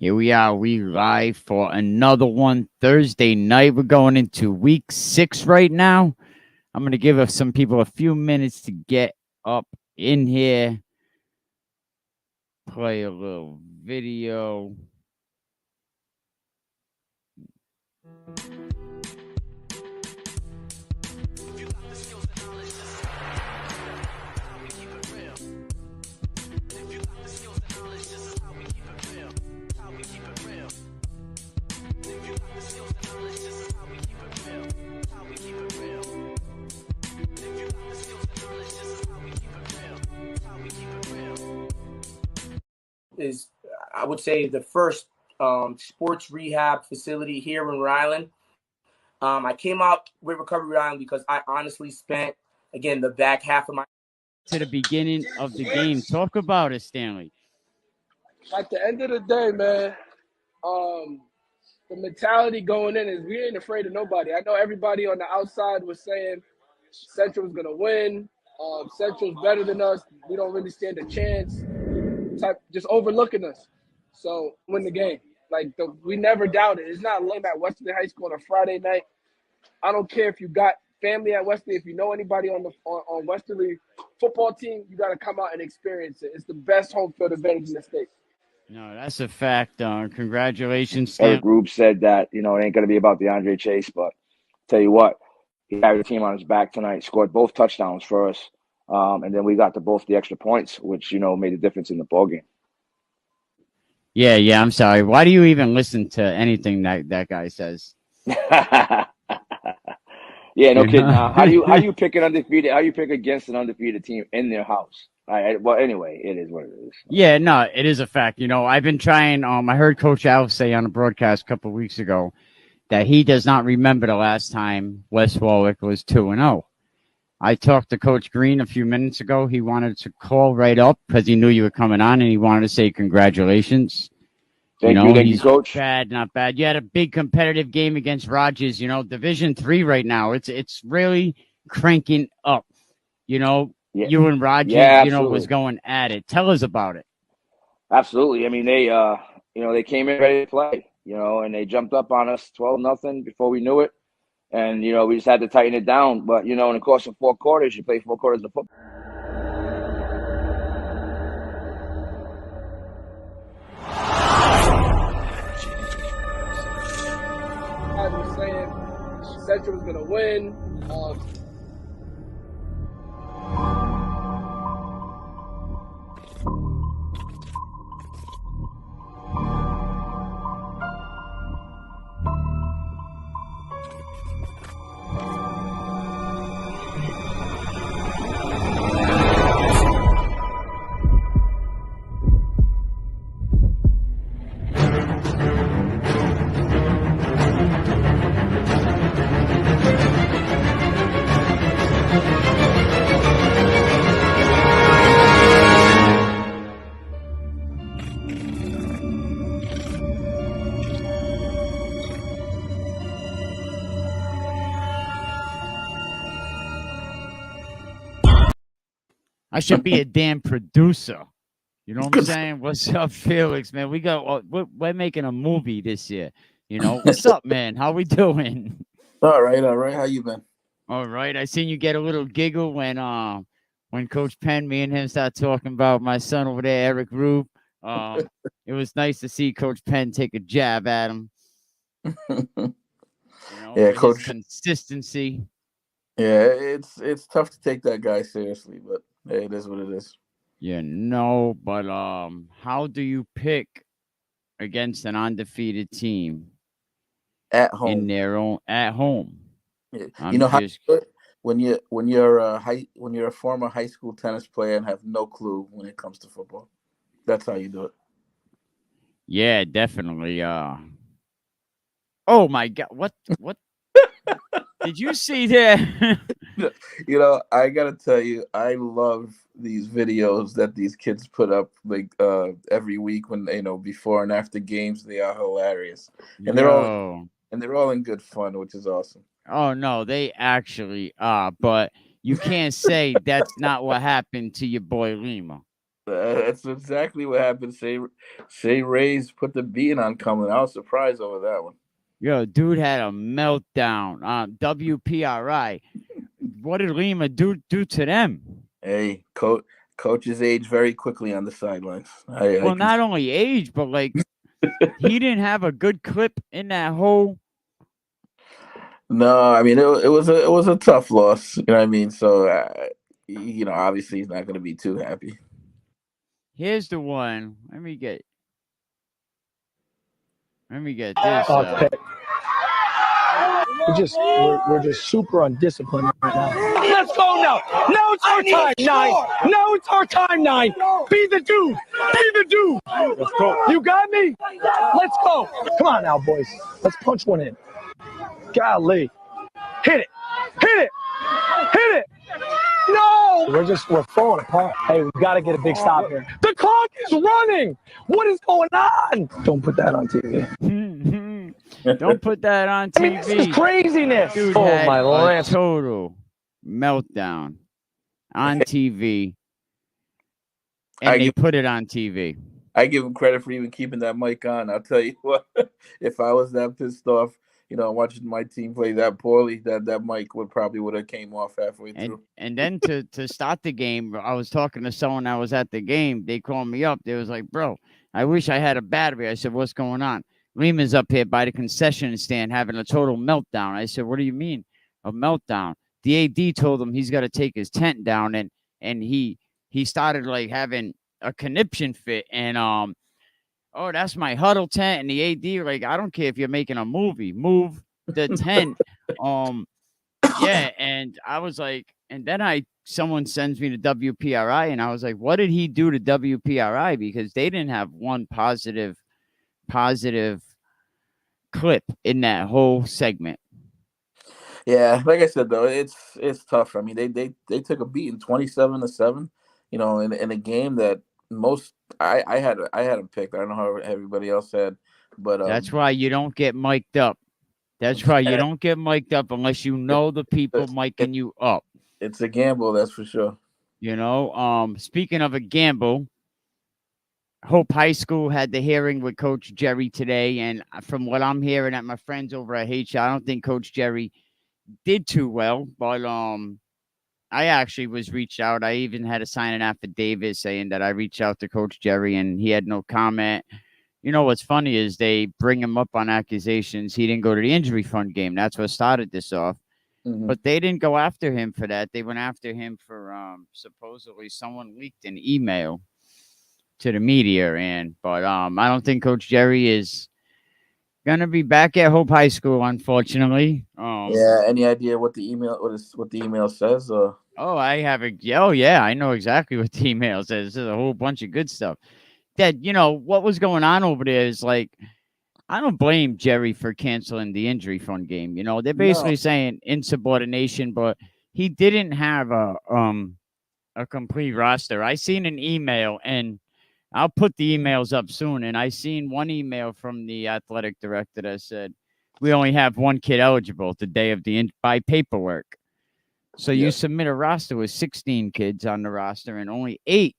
Here we are. We live for another one Thursday night. We're going into week 6 right now. I'm going to give some people a few minutes to get up in here, play a little video. Is, I would say, the first sports rehab facility here in Rhode Island. I came out with Recovery Rhode Island because I honestly spent, again, the back half of my To the beginning of the game. Talk about it, Stanley. At the end of the day, man, the mentality going in is we ain't afraid of nobody. I know everybody on the outside was saying Central's going to win. Central's better than us. We don't really stand a chance. Just overlooking us. So win the game. We never doubted. It's not lame at Westerly High School on a Friday night. I don't care if you got family at Westerly. If you know anybody on Westerly football team, you got to come out and experience it. It's the best home field advantage in the state. No, that's a fact. Congratulations, Eric Stanley. Rube said that, it ain't going to be about DeAndre Chase, but tell you what, he carried the team on his back tonight, scored both touchdowns for us, and then we got to both the extra points, which, made a difference in the ballgame. Yeah, I'm sorry. Why do you even listen to anything that guy says? Yeah, no kidding. How do you pick an undefeated? How do you pick against an undefeated team in their house? Well, anyway, it is what it is. Yeah, no, it is a fact. I've been trying. I heard Coach Al say on a broadcast a couple of weeks ago that he does not remember the last time West Warwick was 2-0. I talked to Coach Green a few minutes ago. He wanted to call right up because he knew you were coming on, and he wanted to say congratulations. Thank you, Coach. Bad, not bad. You had a big competitive game against Rogers. Division 3 right now. It's really cranking up. Yeah. You and Rogers, was going at it. Tell us about it. Absolutely. I mean, they came in ready to play, and they jumped up on us 12-0 before we knew it. And, we just had to tighten it down. But, in the course of 4 quarters, you play 4 quarters of football. I was saying Central was going to win. I should be a damn producer. You know what I'm saying? What's up, Felix, man? We're making a movie this year. What's up, man? How we doing? All right. How you been? All right. I seen you get a little giggle when Coach Penn, me and him started talking about my son over there, Eric Rube. It was nice to see Coach Penn take a jab at him. Yeah, Coach. Consistency. Yeah, it's tough to take that guy seriously, but hey, it is what it is. Yeah, no, but how do you pick against an undefeated team at home? In their own at home. Yeah. How you do it? When you're a former high school tennis player and have no clue when it comes to football. That's how you do it. Yeah, definitely. Oh my God, what did you see there? I gotta tell you, I love these videos that these kids put up every week when before and after games. They are hilarious, and they're all in good fun, which is awesome. Oh no, they actually are, but you can't say that's not what happened to your boy Lima. That's exactly what happened. Say Ray's put the beating on Cumberland. I was surprised over that one. Yo, dude had a meltdown on WPRI. What did Lima do to them? Hey, coaches age very quickly on the sidelines. Well, not only age, but like he didn't have a good clip in that whole. No, I mean it was a tough loss. You know what I mean? So obviously he's not going to be too happy. Here's the one. Let me get this. We're just super undisciplined right now. Let's go now. Now it's our time, 9. Now it's our time, 9. Be the dude. Be the dude. Let's go. You got me? Let's go. Come on now, boys. Let's punch one in. Golly. Hit it. Hit it. Hit it. No. We're falling apart. Hey, we've got to get a big stop here. The clock is running. What is going on? Don't put that on TV. Don't put that on TV. I mean, this is craziness. Dude had a total meltdown on TV, and they put it on TV. I give him credit for even keeping that mic on. I'll tell you what, if I was that pissed off, watching my team play that poorly, that mic would have came off halfway through. And then to start the game, I was talking to someone that was at the game. They called me up. They was like, bro, I wish I had a battery. I said, what's going on? Lima's up here by the concession stand having a total meltdown. I said, what do you mean a meltdown? The AD told him he's got to take his tent down, and he started like having a conniption fit, and oh, that's my huddle tent, and the AD like, I don't care if you're making a movie, move the tent. Yeah, and I was like, and then someone sends me to WPRI, and I was like, what did he do to WPRI? Because they didn't have one positive clip in that whole segment. Yeah, like I said though, it's tough. I mean, they took a beating 27-7, in a game that I had them picked. I don't know how everybody else had, but that's why you don't get mic'd up. That's why you don't get mic'd up unless you know the people micing you up. It's a gamble, that's for sure. Speaking of a gamble, Hope High School had the hearing with Coach Jerry today, and from what I'm hearing at my friends over at HighSchool, I don't think Coach Jerry did too well, but I actually was reached out. I even had to sign an affidavit saying that I reached out to Coach Jerry, and he had no comment. You know what's funny is they bring him up on accusations. He didn't go to the injury fund game. That's what started this off. Mm-hmm. But they didn't go after him for that. They went after him for supposedly someone leaked an email to the media, but I don't think Coach Jerry is gonna be back at Hope High School, unfortunately. Yeah. Any idea what the email says? Oh, I have a. Oh, yeah, I know exactly what the email says. There's a whole bunch of good stuff. That what was going on over there is like, I don't blame Jerry for canceling the injury fund game. They're basically saying insubordination, but he didn't have a complete roster. I seen an email, and I'll put the emails up soon, and I seen one email from the athletic director that said, we only have one kid eligible the day of by paperwork. So you submit a roster with 16 kids on the roster, and only 8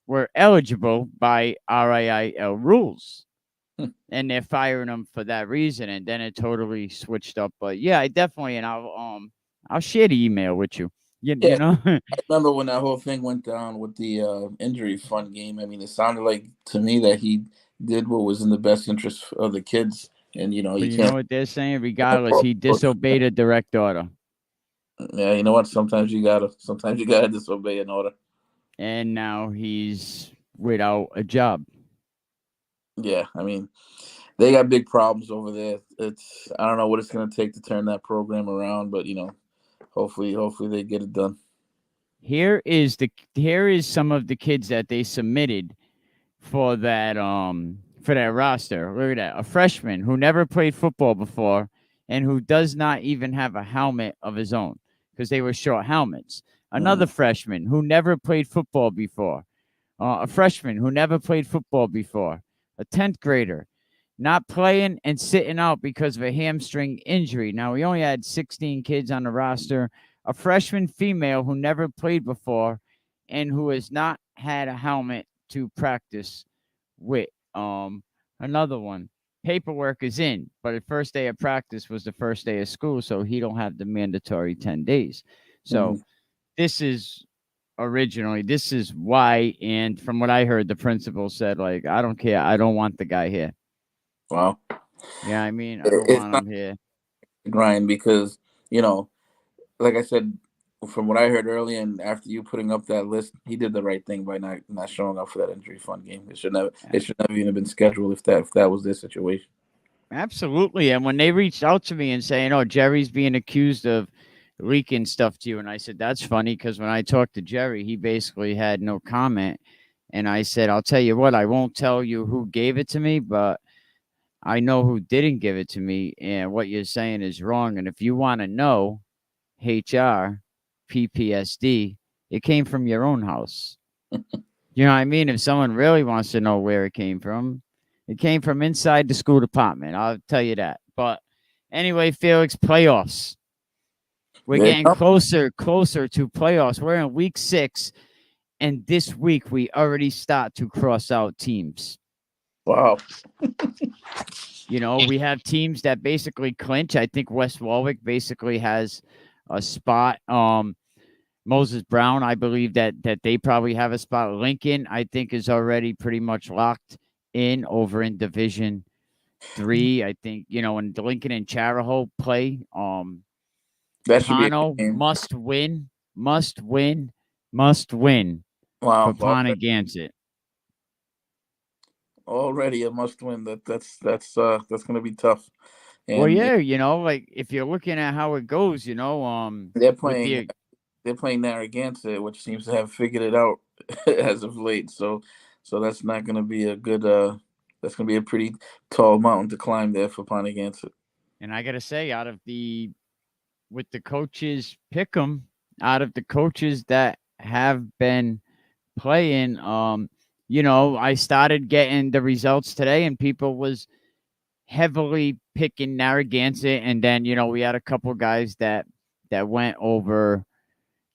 were eligible by RIIL rules. And they're firing them for that reason, and then it totally switched up. But yeah, I definitely, and I'll share the email with you. You know, I remember when that whole thing went down with the injury fund game. I mean, it sounded like to me that he did what was in the best interest of the kids. And you know what they're saying. Regardless, he disobeyed a direct order. Yeah, you know what? Sometimes you gotta disobey an order. And now he's without a job. Yeah, I mean, they got big problems over there. I don't know what it's gonna take to turn that program around, but hopefully they get it done. Here is some of the kids that they submitted for that roster. Look at that. A freshman who never played football before and who does not even have a helmet of his own because they were short helmets. Another freshman who never played football before. A freshman who never played football before. A 10th grader not playing and sitting out because of a hamstring injury. Now, we only had 16 kids on the roster. A freshman female who never played before and who is not had a helmet to practice with. Another one. Paperwork is in, but the first day of practice was the first day of school, so he don't have the mandatory 10 days. So this is why, and from what I heard, the principal said, like, I don't care, I don't want the guy here. Wow. Yeah, I mean, I don't It's want not him here. Ryan, because, you know, like I said, from what I heard earlier and after you putting up that list, he did the right thing by not showing up for that injury fund game. It should never even have been scheduled if that was their situation. Absolutely. And when they reached out to me and saying, "Oh, Jerry's being accused of leaking stuff to you," and I said, "That's funny," because when I talked to Jerry, he basically had no comment. And I said, "I'll tell you what, I won't tell you who gave it to me, but I know who didn't give it to me, and what you're saying is wrong. And if you want to know, HR, PPSD, it came from your own house." You know what I mean? If someone really wants to know where it came from inside the school department. I'll tell you that. But anyway, Felix, playoffs. We're getting closer to playoffs. We're in week 6, and this week we already start to cross out teams. Wow. You know, we have teams that basically clinch. I think West Warwick basically has a spot. Moses Brown, I believe that they probably have a spot. Lincoln, I think, is already pretty much locked in over in Division 3. I think, you know, when Lincoln and Charahoe play, That should be a Pono good game. must win Wow. for Ponagansett. Already a must win. That's going to be tough. And Well, yeah, you know, like if you're looking at how it goes, you know, they're playing Narragansett, which seems to have figured it out as of late. So that's not going to be a good. That's going to be a pretty tall mountain to climb there for Ponagansett. And I got to say, with the coaches, Pic Em, out of the coaches that have been playing, you know, I started getting the results today, and people was heavily picking Narragansett, and then, you know, we had a couple guys that went over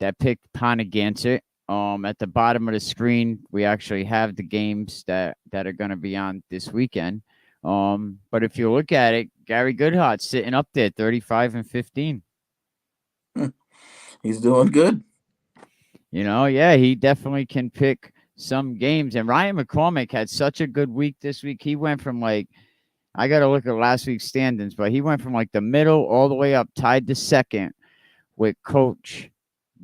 that picked Ponagansett. At the bottom of the screen, we actually have the games that are going to be on this weekend. But if you look at it, Gary Goodhart's sitting up there, 35-15. He's doing good. You know, yeah, he definitely can pick some games. And Ryan McCormick had such a good week this week. He went from, like, I got to look at last week's standings, but he went from, like, the middle all the way up, tied to second with Coach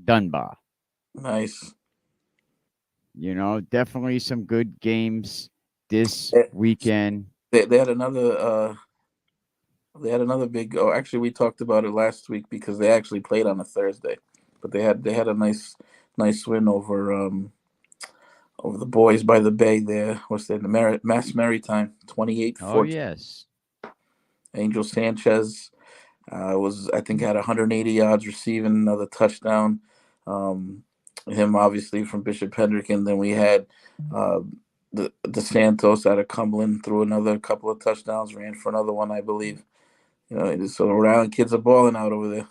Dunbar. Nice. You know, definitely some good games this weekend. They had another big. Oh, actually, we talked about it last week because they actually played on a Thursday, but they had a nice win over the boys by the bay there. What's that? The Mass Maritime, 28-14. Oh yes. Angel Sanchez I think had 180 yards receiving, another touchdown. Him obviously from Bishop Hendrick, and then we had the Santos out of Cumberland threw another couple of touchdowns, ran for another one, I believe. You know, so the Rhode Island kids are balling out over there.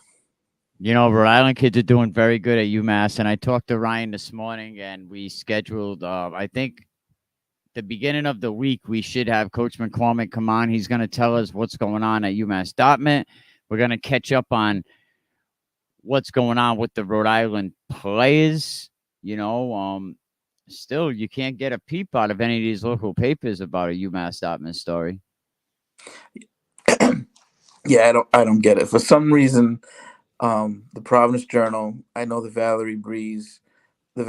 You know, Rhode Island kids are doing very good at UMass, and I talked to Ryan this morning, and we scheduled, I think, the beginning of the week, we should have Coach McCormick come on. He's going to tell us what's going on at UMass Dartmouth. We're going to catch up on what's going on with the Rhode Island players. You know, still, you can't get a peep out of any of these local papers about a UMass Dartmouth story. Yeah, I don't get it. For some reason, the Providence Journal, I know the Valley Breeze, I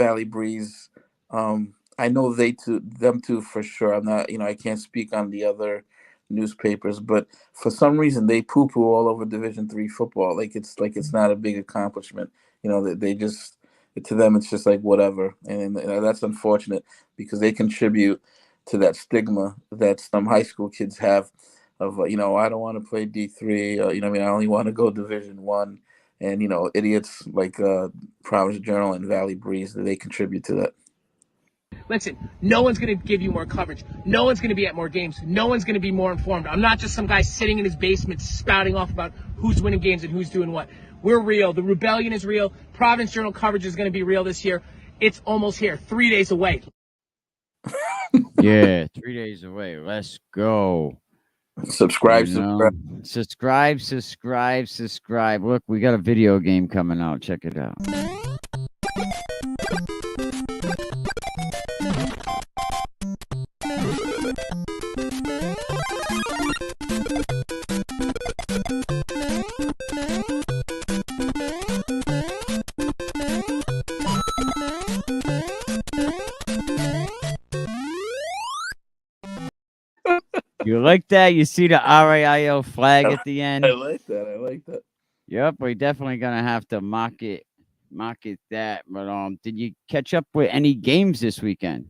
know them two for sure. I'm not, I can't speak on the other newspapers, but for some reason they poo-poo all over Division III football. Like it's not a big accomplishment. They just, to them it's just like whatever, and that's unfortunate because they contribute to that stigma that some high school kids have of I don't want to play D3. I only want to go Division I, and idiots like Providence Journal and Valley Breeze, they contribute to that. Listen, no one's going to give you more coverage. No one's going to be at more games. No one's going to be more informed. I'm not just some guy sitting in his basement spouting off about who's winning games and who's doing what. We're real. The rebellion is real. Providence Journal coverage is going to be real this year. It's almost here. 3 days away. Yeah, 3 days away. Let's go. Subscribe. Subscribe. Look, we got a video game coming out. Check it out. You like that? You see the RAIO flag at the end? I like that. Yep, we're definitely gonna have to mock it that. But did you catch up with any games this weekend?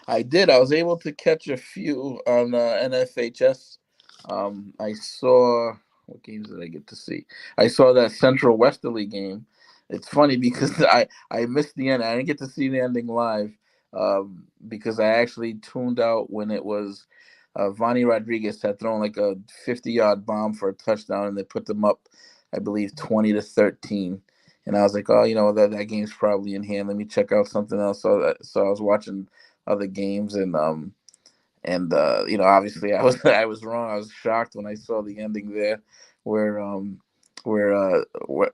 I did. I was able to catch a few on NFHS. I saw, what games did I get to see? I saw that Central Westerly game. It's funny because I missed the end. I didn't get to see the ending live because I actually tuned out when it was Vonnie Rodriguez had thrown like a 50-yard bomb for a touchdown, and they put them up, I believe, 20-13. And I was like, oh, that game's probably in hand. Let me check out something else. So I was watching other games, and obviously I was wrong. I was shocked when I saw the ending there, where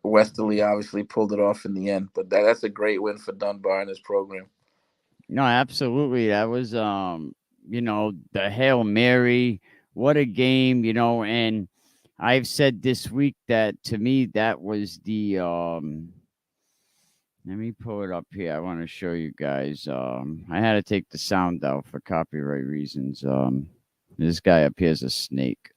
Westerly obviously pulled it off in the end. But that's a great win for Dunbar and his program. No, absolutely. That was the Hail Mary. What a game, and I've said this week that to me that was the let me pull it up here. I want to show you guys. I had to take the sound out for copyright reasons. This guy up here is a snake.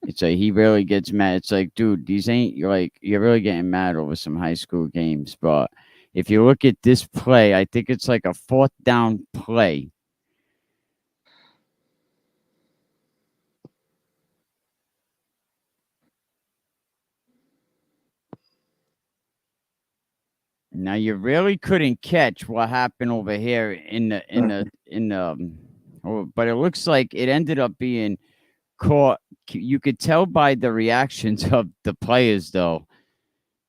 It's like he really gets mad. It's like, dude, you're really getting mad over some high school games. But if you look at this play, I think it's like a 4th down play. Now you really couldn't catch what happened over here but it looks like it ended up being caught. You could tell by the reactions of the players, though.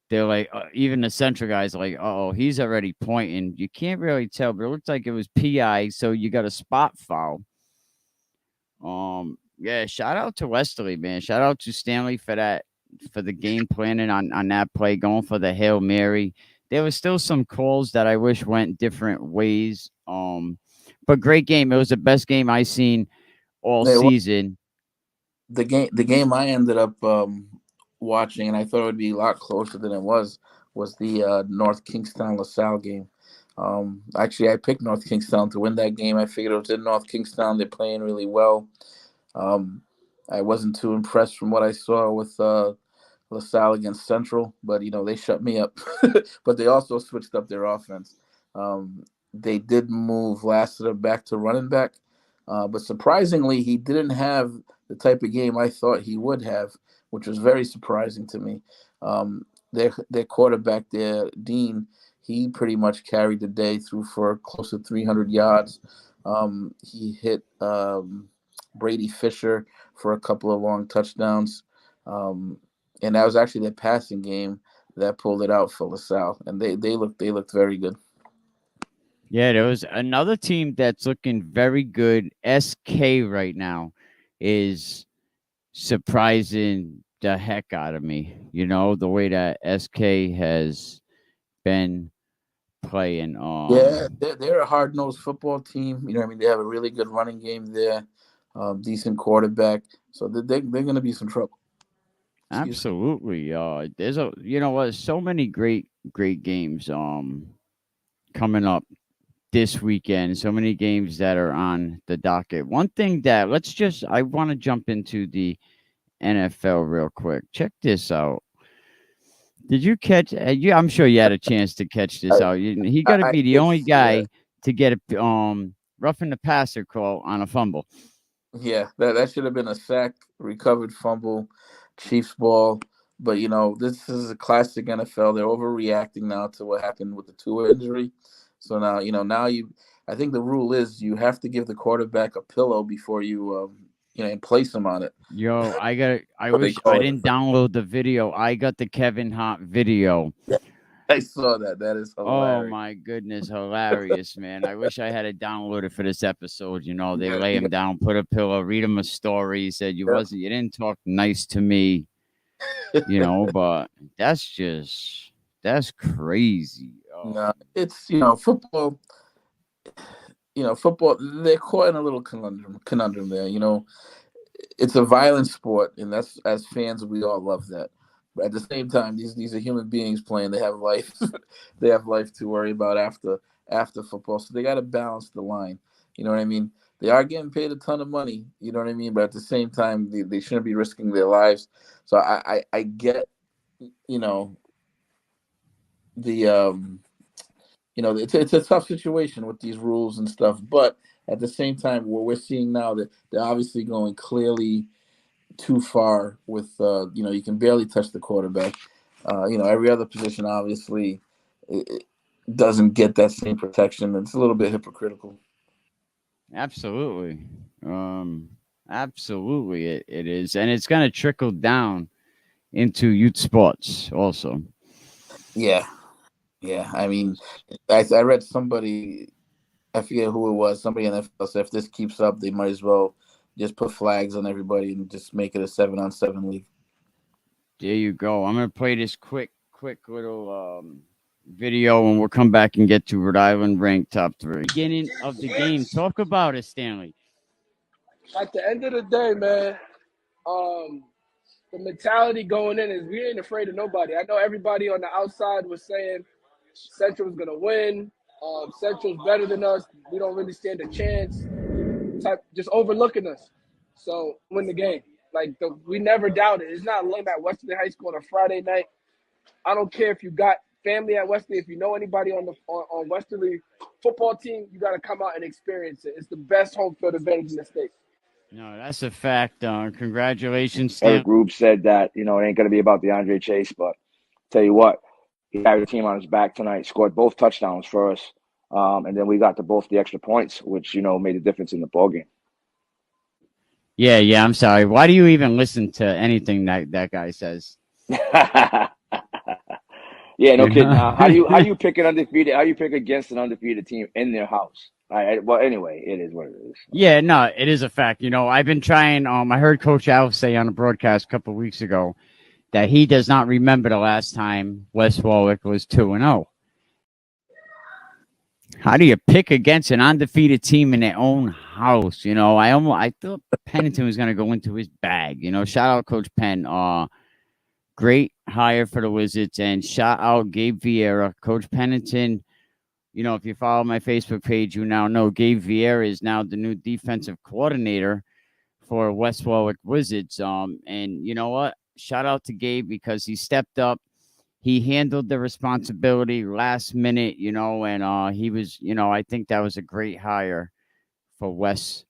They're like, even the central guys are like, oh, he's already pointing. You can't really tell, but it looked like it was PI, so you got a spot foul. Yeah, shout out to Westerly, man. Shout out to Stanley for the game planning on that play, going for the Hail Mary. There was still some calls that I wish went different ways. But great game. It was the best game I seen all season. The game I ended up watching, and I thought it would be a lot closer than it was the North Kingstown LaSalle game. Actually, I picked North Kingstown to win that game. I figured it was in North Kingstown. They're playing really well. I wasn't too impressed from what I saw with LaSalle against Central, but they shut me up. But they also switched up their offense. They did move Lassiter back to running back, but surprisingly, he didn't have the type of game I thought he would have, which was very surprising to me. Their quarterback there, Dean, he pretty much carried the day, threw for close to 300 yards. He hit Brady Fisher for a couple of long touchdowns. And that was actually their passing game that pulled it out for LaSalle. And they looked very good. Yeah, there was another team that's looking very good. SK right now is surprising the heck out of me. The way that SK has been playing. Yeah, they're a hard-nosed football team. They have a really good running game there, decent quarterback. So they're going to be some trouble. Absolutely. There's so many great games coming up this weekend. So many games that are on the docket. One thing that I want to jump into the NFL real quick. Check this out. Did you catch? I'm sure you had a chance to catch this out. He got to be the only guy to get a roughing the passer call on a fumble. Yeah, that should have been a sack, recovered fumble, Chiefs ball. But this is a classic NFL. They're overreacting now to what happened with the Tua injury. So now I think the rule is you have to give the quarterback a pillow before you and place him on it. Yo, I wish I didn't download the video. I got the Kevin Hart video. I saw that. That is Oh hilarious. my goodness, hilarious, man. I wish I had it downloaded for this episode. You know, they Yeah, lay him down, put a pillow, read him a story. He said yeah. you didn't talk nice to me, you know, but that's crazy. No, it's football. Football. They're caught in a little conundrum there. It's a violent sport, and that's, as fans, we all love that. But at the same time, these are human beings playing. They have life. They have life to worry about after football. So they got to balance the line. You know what I mean? They are getting paid a ton of money. You know what I mean? But at the same time, they shouldn't be risking their lives. So I get, the it's a tough situation with these rules and stuff. But at the same time, what we're seeing now, that they're obviously going clearly too far with, you can barely touch the quarterback. Every other position, obviously, it doesn't get that same protection. It's a little bit hypocritical. Absolutely. Absolutely it is. And it's going to trickle down into youth sports also. Yeah. Yeah. I mean, I read somebody, I forget who it was, somebody in the NFL said if this keeps up, they might as well just put flags on everybody and just make it a 7-on-7 league. There you go. I'm going to play this quick little video, and we'll come back and get to Rhode Island ranked top 3. Beginning of the game. Talk about it, Stanley. At the end of the day, man, the mentality going in is we ain't afraid of nobody. I know everybody on the outside was saying Central's going to win. Central's better than us. We don't really stand a chance. Just overlooking us. So win the game. We never doubted. It's not lame at Westerly High School on a Friday night. I don't care if you got family at Westerly. If you know anybody on Westerly football team, you got to come out and experience it. It's the best home field advantage in the state. No, that's a fact. Congratulations, Stan. Eric Rube said that, it ain't going to be about DeAndre Chase, but tell you what, he carried the team on his back tonight, scored both touchdowns for us, and then we got to both the extra points, which, made a difference in the ballgame. Yeah, I'm sorry. Why do you even listen to anything that guy says? Yeah, no kidding. How do you pick an undefeated? How do you pick against an undefeated team in their house? Well, anyway, it is what it is. Yeah, no, it is a fact. I've been trying. I heard Coach Alf say on a broadcast a couple of weeks ago that he does not remember the last time West Warwick was 2-0. How do you pick against an undefeated team in their own house? I thought Pennington was going to go into his bag. Shout out Coach Penn. Great hire for the Wizards, and shout out Gabe Vieira. Coach Pennington, if you follow my Facebook page, you now know Gabe Vieira is now the new defensive coordinator for West Warwick Wizards. And you know what? Shout out to Gabe because he stepped up. He handled the responsibility last minute, and he was, I think that was a great hire for West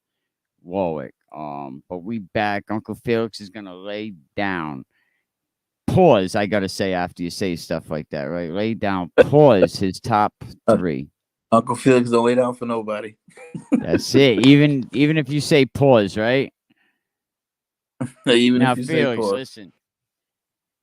Warwick. But we back. Uncle Felix is going to lay down. Pause, I got to say after you say stuff like that, right? Lay down, pause his top 3. Uncle Felix don't lay down for nobody. That's it. Even if you say pause, right? Even now, if you Felix, say pause. Listen.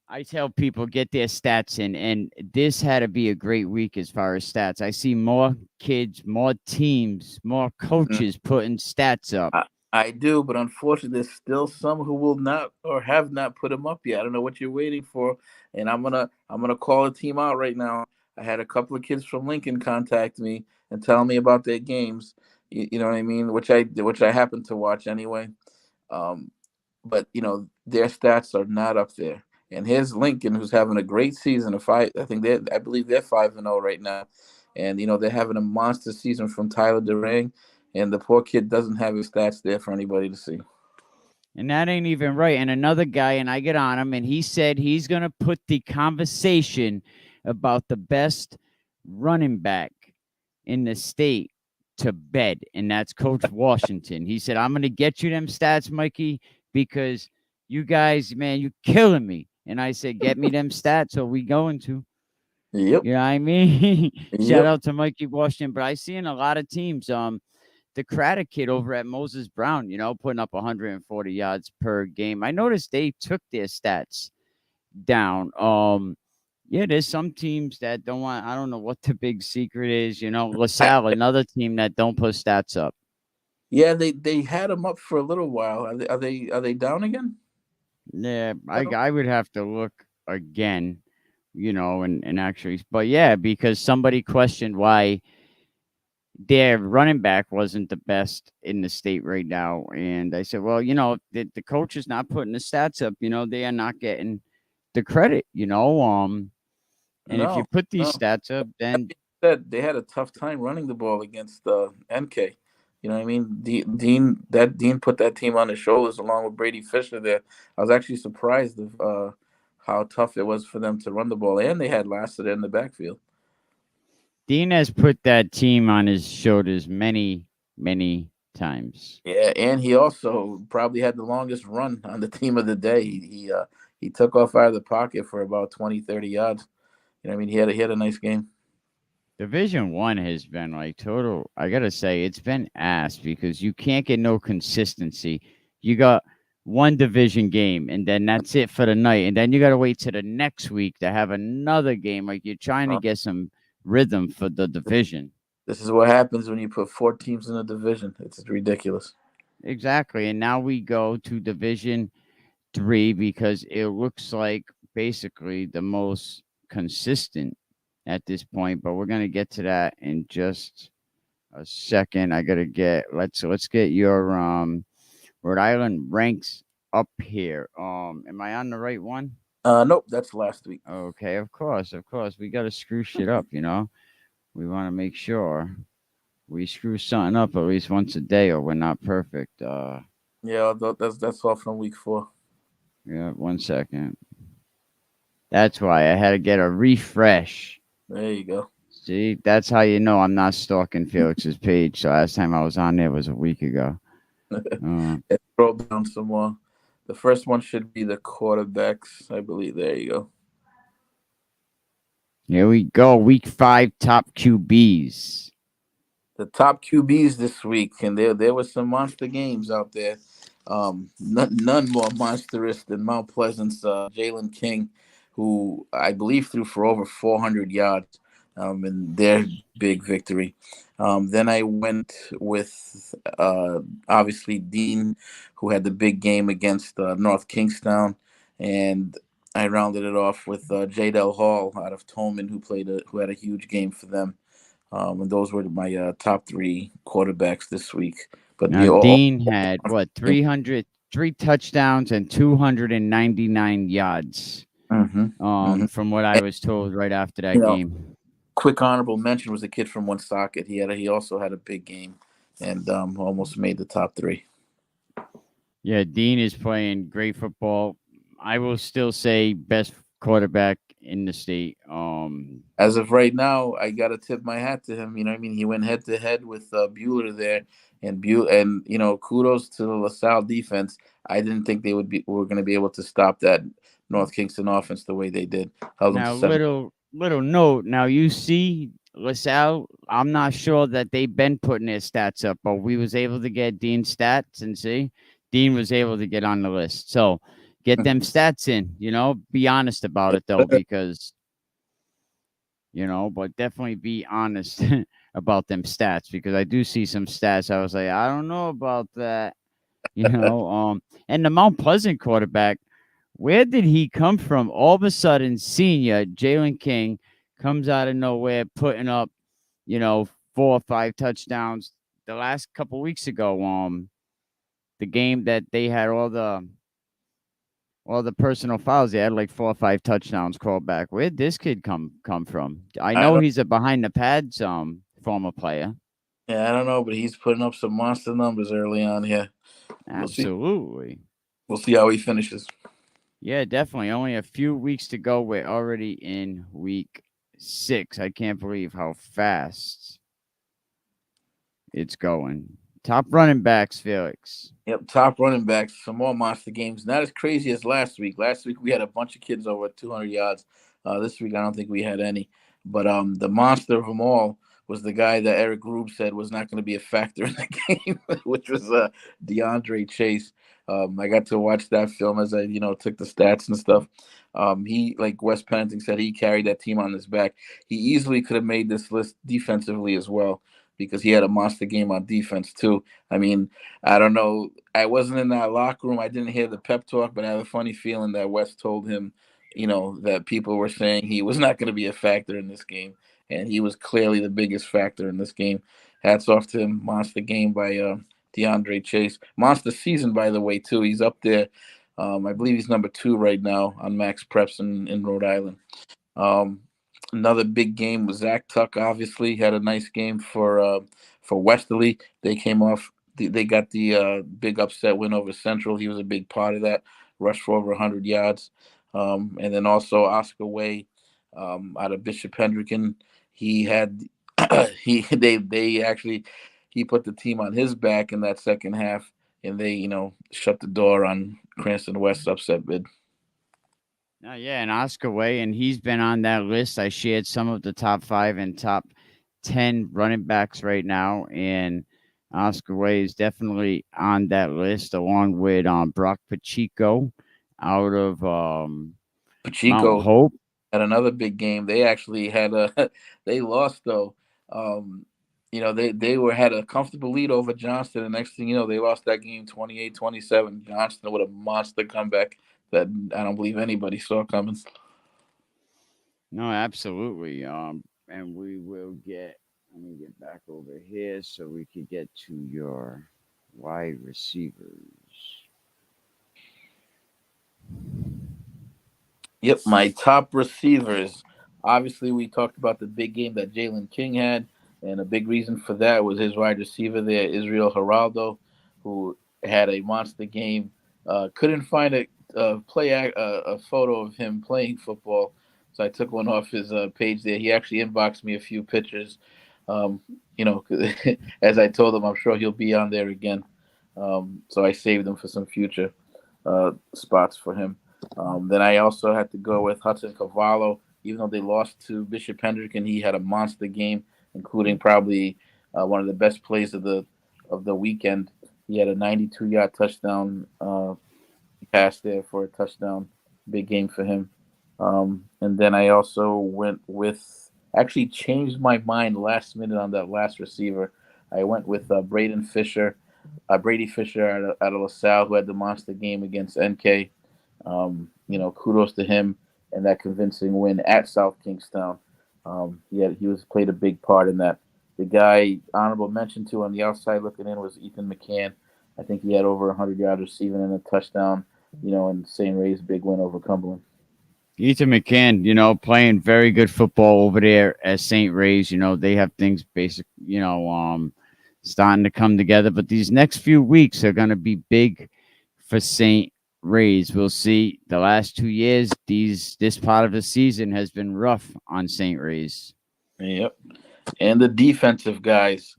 I tell people get their stats in, and this had to be a great week as far as stats. I see more kids, more teams, more coaches putting stats up. I do, but unfortunately, there's still some who will not or have not put them up yet. I don't know what you're waiting for, and I'm gonna call a team out right now. I had a couple of kids from Lincoln contact me and tell me about their games. You know what I mean? Which I happen to watch anyway. But their stats are not up there. And here's Lincoln, who's having a great season. I believe they're 5-0 right now, and they're having a monster season from Tyler Durang, and the poor kid doesn't have his stats there for anybody to see. And that ain't even right. And another guy, and I get on him, and he said he's gonna put the conversation about the best running back in the state to bed, and that's Coach Washington. He said, "I'm gonna get you them stats, Mikey, because you guys, man, you killing me." And I said, "Get me them stats, or we going to." Yep. You know what I mean? Yep. Shout out to Mikey Washington. But I see in a lot of teams, the Craddock kid over at Moses Brown, putting up 140 yards per game. I noticed they took their stats down. Yeah, there's some teams that don't want. I don't know what the big secret is. LaSalle, another team that don't put stats up. Yeah, they had them up for a little while. Are they down again? Yeah, I No. I would have to look again, and actually, but yeah, because somebody questioned why their running back wasn't the best in the state right now, and I said, well, the coach is not putting the stats up. They are not getting the credit. And if you No, put these no. stats up, That then being said, they had a tough time running the ball against NK. You know what I mean? Dean put that team on his shoulders along with Brady Fisher there. I was actually surprised of how tough it was for them to run the ball, and they had Lassiter in the backfield. Dean has put that team on his shoulders many, many times. Yeah, and he also probably had the longest run on the team of the day. He took off out of the pocket for about 20, 30 yards. You know what I mean? He had a nice game. Division One has been like total. I gotta say, it's been ass because you can't get no consistency. You got one division game, and then that's it for the night, and then you gotta wait to the next week to have another game. Like you're trying to Uh, get some rhythm for the division. this is what happens when you put 4 teams in a division. It's ridiculous. Exactly, and now we go to Division Three because it looks like basically the most consistent at this point. But we're gonna get to that in just a second. I gotta get let's get your Rhode Island ranks up here. Am I on the right one? Nope, that's last week. Okay, of course, of course. We gotta screw shit up, We want to make sure we screw something up at least once a day, or we're not perfect. Yeah, that's all from week 4. Yeah, 1 second. That's why I had to get a refresh. There you go. See, that's how you know I'm not stalking Felix's page. So last time I was on there was a week ago. Let's scroll down some more. The first one should be the quarterbacks, I believe. There you go. Here we go. Week 5 top QBs. The top QBs this week, and there were some monster games out there. None more monstrous than Mount Pleasant's Jalen King, who I believe threw for over 400 yards in their big victory. Then I went with obviously Dean, who had the big game against North Kingstown, and I rounded it off with Jadel Hall out of Tolman, who had a huge game for them. And those were my top 3 quarterbacks this week. But Now, Dean had what 303 touchdowns and 299 yards. From what I was told right after that game. Quick honorable mention was a kid from Woonsocket. He also had a big game and almost made the top 3. Yeah, Dean is playing great football. I will still say best quarterback in the state. As of right now, I gotta tip my hat to him. You know what I mean? He went head to head with Bueller there, and kudos to the LaSalle defense. I didn't think were going to be able to stop that North Kingston offense the way they did. Now, little note. Now you see LaSalle. I'm not sure that they've been putting their stats up, but we was able to get Dean's stats and see Dean was able to get on the list. So get them stats in. Be honest about it though, because. But definitely be honest about them stats because I do see some stats. I was like, I don't know about that, and the Mount Pleasant quarterback, where did he come from? All of a sudden, senior Jalen King comes out of nowhere, putting up, 4 or 5 touchdowns. The last couple weeks ago, the game that they had all the personal fouls, they had like 4 or 5 touchdowns called back. Where'd this kid come from? I know he's a behind the pads former player. Yeah, I don't know, but he's putting up some monster numbers early on here. Absolutely. We'll see how he finishes. Yeah, definitely. Only a few weeks to go. We're already in week 6. I can't believe how fast it's going. Top running backs, Felix. Yep, top running backs. Some more monster games. Not as crazy as last week. Last week we had a bunch of kids over 200 yards. This week I don't think we had any. But the monster of them all was the guy that Eric Grube said was not going to be a factor in the game, which was DeAndre Chase. I got to watch that film as I, took the stats and stuff. He, like Wes Pennington said, he carried that team on his back. He easily could have made this list defensively as well because he had a monster game on defense too. I mean, I don't know. I wasn't in that locker room. I didn't hear the pep talk, but I have a funny feeling that Wes told him, that people were saying he was not going to be a factor in this game, and he was clearly the biggest factor in this game. Hats off to him. Monster game by DeAndre Chase. Monster season, by the way, too. He's up there. I believe he's number 2 right now on Max Preps in Rhode Island. Another big game was Zach Tuck. Obviously, had a nice game for Westerly. They came off. They got the big upset win over Central. He was a big part of that. Rushed for over 100 yards. And then also Oscar Way out of Bishop Hendricken. He had he put the team on his back in that second half, and they shut the door on Cranston West's upset bid. Yeah, and Oscar Way, and he's been on that list. I shared some of the top 5 and top 10 running backs right now, and Oscar Way is definitely on that list, along with Brock Pacheco out of Mount Hope. Had another big game. They actually had they lost though. They had a comfortable lead over Johnston. The next thing you know, they lost that game 28-27. Johnston with a monster comeback that I don't believe anybody saw coming. No, absolutely. And we will let me get back over here so we could get to your wide receivers. Yep, my top receivers. Obviously, we talked about the big game that Jalen King had, and a big reason for that was his wide receiver there, Israel Geraldo, who had a monster game. Couldn't find a photo of him playing football, so I took one off his page there. He actually inboxed me a few pictures. As I told him, I'm sure he'll be on there again. So I saved them for some future spots for him. Then I also had to go with Hudson Cavallo. Even though they lost to Bishop Hendricken, he had a monster game, including probably one of the best plays of the weekend. He had a 92-yard touchdown pass there for a touchdown. Big game for him. And then I also went with, actually changed my mind last minute on that last receiver. I went with Brady Fisher out of LaSalle, who had the monster game against NK. Kudos to him and that convincing win at South Kingstown. He played a big part in that. The guy honorable mention to on the outside looking in was Ethan McCann. I think he had over 100 yards receiving and a touchdown. In St. Ray's big win over Cumberland. Ethan McCann, playing very good football over there at St. Ray's. They have things starting to come together. But these next few weeks are going to be big for St. Ray's. We'll see. The last 2 years, this part of the season has been rough on St. Ray's. Yep. And the defensive guys.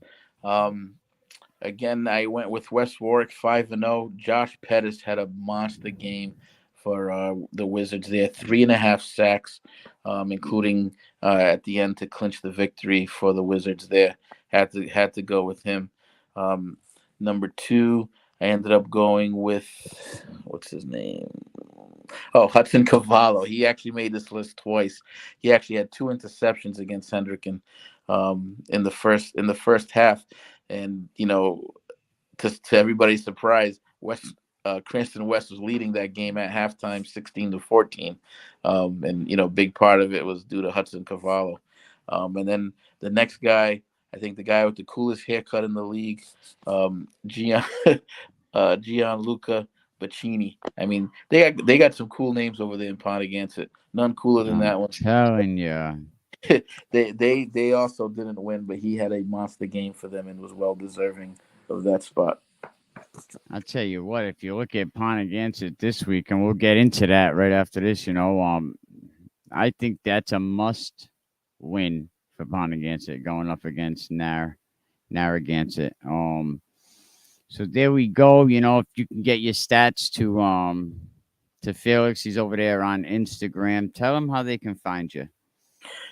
Again, I went with West Warwick 5-0. Josh Pettis had a monster game for the Wizards. They had 3.5 sacks, including at the end to clinch the victory for the Wizards there. Had to go with him. Number 2, I ended up going with, what's his name? Oh, Hudson Cavallo. He actually made this list twice. He actually had 2 interceptions against Hendricken in the first half. And, to everybody's surprise, Cranston West was leading that game at halftime 16-14. And, big part of it was due to Hudson Cavallo. And then the next guy, I think the guy with the coolest haircut in the league, Gianluca Bacchini. I mean, they got some cool names over there in Pontiac. None cooler than that one. Telling you. They also didn't win, but he had a monster game for them and was well deserving of that spot. I'll tell you what, if you look at Pontiac this week, and we'll get into that right after this, I think that's a must win for Pontiac going up against Narragansett. So there we go. If you can get your stats to Felix, he's over there on Instagram. Tell him how they can find you.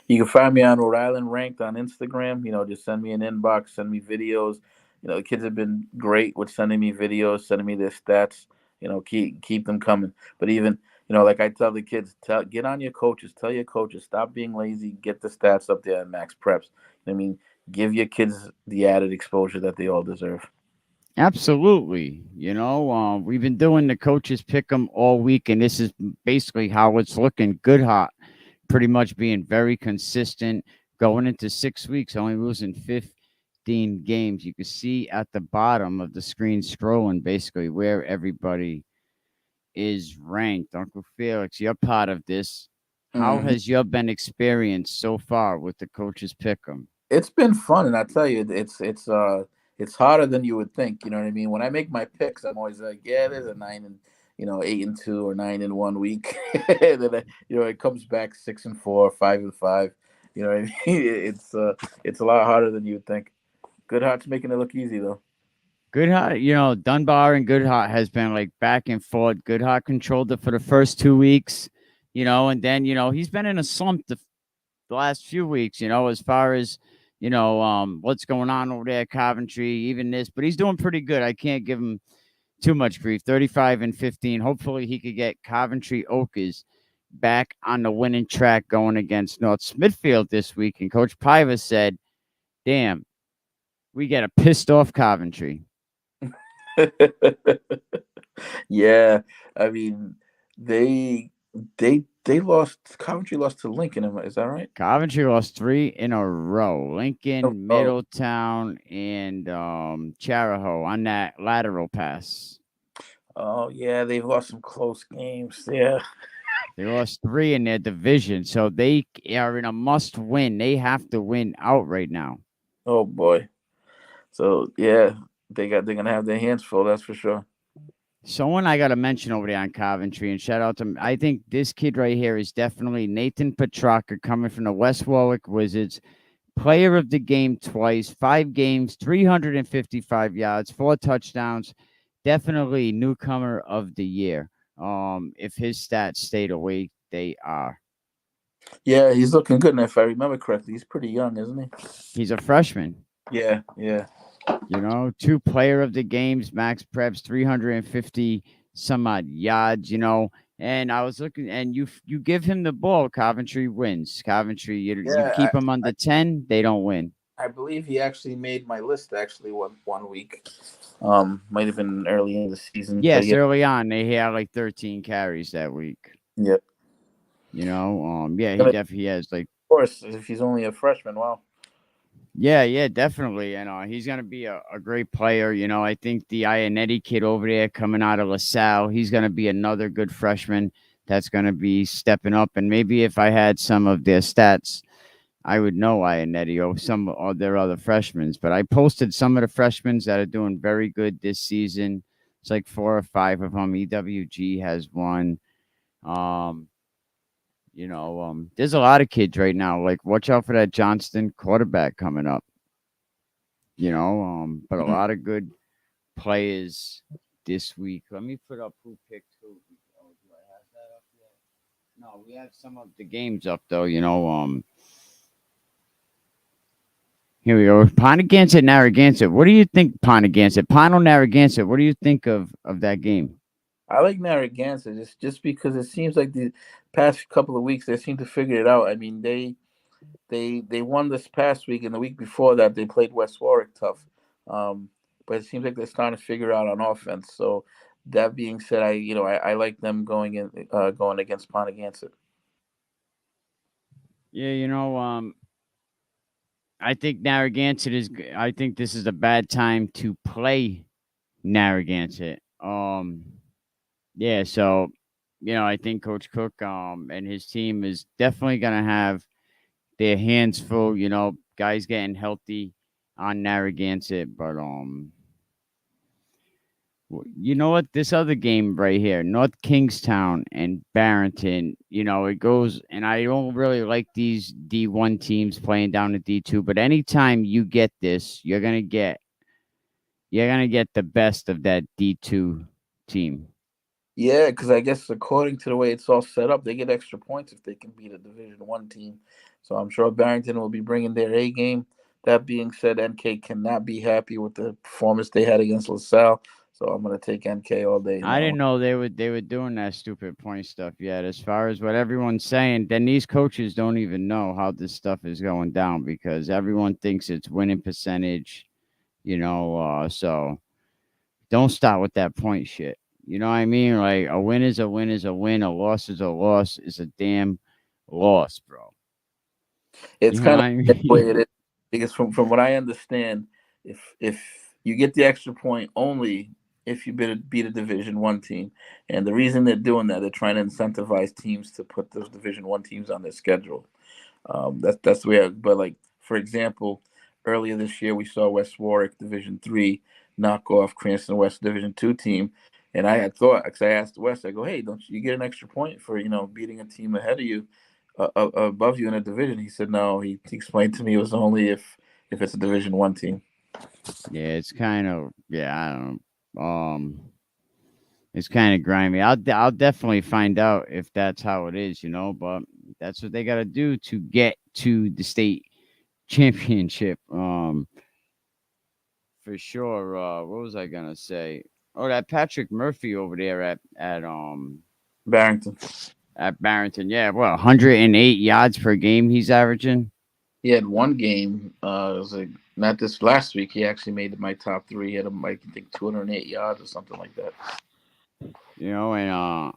You can find me on Rhode Island Ranked on Instagram. Just send me an inbox, send me videos. The kids have been great with sending me videos, sending me their stats. keep them coming. But even like I tell the kids, get on your coaches. Tell your coaches, stop being lazy. Get the stats up there at max preps. I mean, give your kids the added exposure that they all deserve. Absolutely. We've been doing the coaches pick 'em all week, and this is basically how it's looking. Good hot, pretty much being very consistent, going into 6 weeks, only losing 15 games. You can see at the bottom of the screen scrolling basically where everybody is ranked. Uncle Felix, you're part of this. How Mhm. has your been experienced so far with the coaches pick 'em? It's been fun, and I tell you, it's harder than you would think. You know what I mean? When I make my picks, I'm always like, yeah, there's a 8-2 or 9-1 week. And then it comes back 6-4, 5-5. You know what I mean? It's a lot harder than you would think. Good Heart's making it look easy though. Goodhart, Dunbar and Goodhart has been like back and forth. Goodhart controlled it for the first 2 weeks, and then he's been in a slump the last few weeks. As far as what's going on over there at Coventry, even this, but he's doing pretty good. I can't give him too much grief. 35-15. Hopefully, he could get Coventry Oakers back on the winning track going against North Smithfield this week. And Coach Piva said, "Damn, we get a pissed off Coventry." Yeah, I mean, they they lost. Coventry lost to Lincoln. Is that right? Coventry lost 3 in a row. Lincoln, Oh, Middletown, and Charahoe on that lateral pass. oh yeah, they've lost some close games. Yeah. They lost 3 in their division, so they are in a must win. They have to win out right now. Oh boy. So yeah, they're gonna have their hands full. That's for sure. Someone I got to mention over there on Coventry, and shout out to him. I think this kid right here is definitely Nathan Petrarca, coming from the West Warwick Wizards. Player of the game twice, 5 games, 355 yards, 4 touchdowns. Definitely newcomer of the year. If his stats stay the way they are. Yeah, he's looking good. And if I remember correctly, he's pretty young, isn't he? He's a freshman. Yeah, yeah. 2 player of the games, max preps, 350 some odd yards, And I was looking, and you give him the ball, Coventry wins. Coventry, you Yeah, keep him under 10, they don't win. I believe he actually made my list actually one week. Might have been early in the season. Yes, Yeah. early on they had like 13 carries that week. Yep. Yeah, he Of definitely has like. course, if he's only a freshman, wow. Yeah, definitely. He's gonna be a great player. I think the Ionetti kid over there coming out of LaSalle, he's gonna be another good freshman that's gonna be stepping up. And maybe if I had some of their stats, I would know Ionetti or some of their other freshmen. But I posted some of the freshmen that are doing very good this season. It's like 4 or 5 of them. EWG has one. There's a lot of kids right now. Like, watch out for that Johnston quarterback coming up. But a Mhm. lot of good players this week. Let me put up who picked who. Oh, do I have that up yet? No, we have some of the games up though. Here we go. Pontigansett, Narragansett. What do you think, Pontigansett? Pono, Narragansett. What do you think of that game? I like Narragansett just because it seems like the past couple of weeks they seem to figure it out. I mean, they won this past week, and the week before that they played West Warwick tough. But it seems like they're starting to figure out on offense. So that being said, I like them going against Pontigansett. Yeah, I think Narragansett is. I think this is a bad time to play Narragansett. Yeah, so I think Coach Cook and his team is definitely gonna have their hands full. Guys getting healthy on Narragansett, but you know what? This other game right here, North Kingstown and Barrington, it goes, and I don't really like these D1 teams playing down to D2, but anytime you get this, you're gonna get the best of that D2 team. Yeah, because I guess according to the way it's all set up, they get extra points if they can beat a Division 1 team. So I'm sure Barrington will be bringing their A game. That being said, NK cannot be happy with the performance they had against LaSalle. So I'm gonna take NK all day. I didn't know they were doing that stupid point stuff yet. As far as what everyone's saying, then these coaches don't even know how this stuff is going down because everyone thinks it's winning percentage, so don't start with that point shit. You know what I mean? Like a win is a win is a win, a loss is a loss is a damn loss, bro. It's You know kind what of I the way mean? it is because from what I understand, if you get the extra point only if you beat a Division One team, and the reason they're doing that, they're trying to incentivize teams to put those Division One teams on their schedule. That's the way. But like for example, earlier this year we saw West Warwick Division Three knock off Cranston West Division Two team, and I had thought because I asked West, I go, hey, don't you get an extra point for beating a team ahead of you? Above you in a division. He said no. He explained to me it was only if it's a Division One team. Yeah, it's kind of I don't it's kind of grimy. I'll definitely find out if that's how it is, but that's what they got to do to get to the state championship. For sure. What was I gonna say? Oh, that Patrick Murphy over there at Barrington. At Barrington, yeah. What 108 yards per game he's averaging? He had one game. It was like not this last week. He actually made my top three. He had I think 208 yards or something like that. And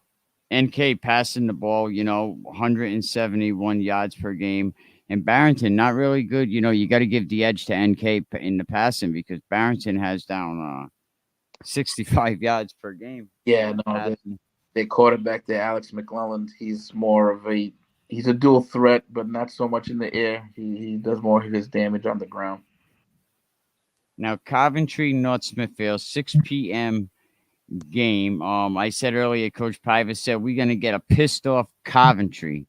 NK passing the ball, 171 yards per game. And Barrington, not really good. You got to give the edge to NK in the passing because Barrington has down 65 yards per game. Yeah, no, their quarterback there, Alex McClelland, he's a dual threat, but not so much in the air. He does more of his damage on the ground. Now, Coventry, North Smithfield, 6 p.m. game. I said earlier, Coach Pivus said we're gonna get a pissed off Coventry.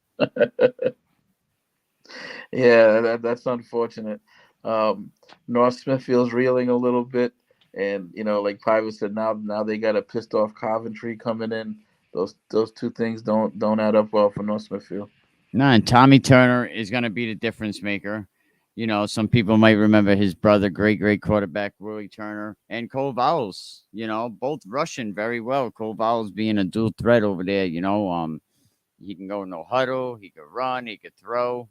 Yeah, that's unfortunate. North Smithfield's reeling a little bit, and like Pivus said, now they got a pissed off Coventry coming in. Those two things don't add up well for North Smithfield. No, and Tommy Turner is gonna be the difference maker. Some people might remember his brother, great quarterback, Willie Turner, and Cole Vowles, both rushing very well. Cole Vowles being a dual threat over there, he can go no huddle, he could run, he could throw.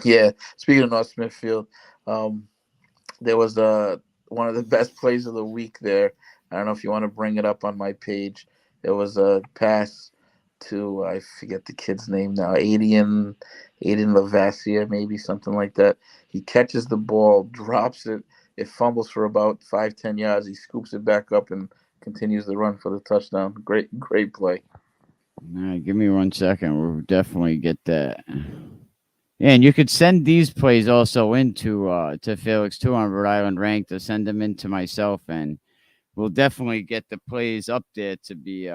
Yeah, speaking of North Smithfield, there was one of the best plays of the week there. I don't know if you want to bring it up on my page. There was a pass to, I forget the kid's name now, Aiden Lavassier, maybe something like that. He catches the ball, drops it, it fumbles for about 5-10 yards. He scoops it back up and continues the run for the touchdown. Great play. All right, give me 1 second. We'll definitely get that. Yeah, and you could send these plays also into to Felix too on Rhode Island Rank to send them into myself, and we'll definitely get the plays up there to be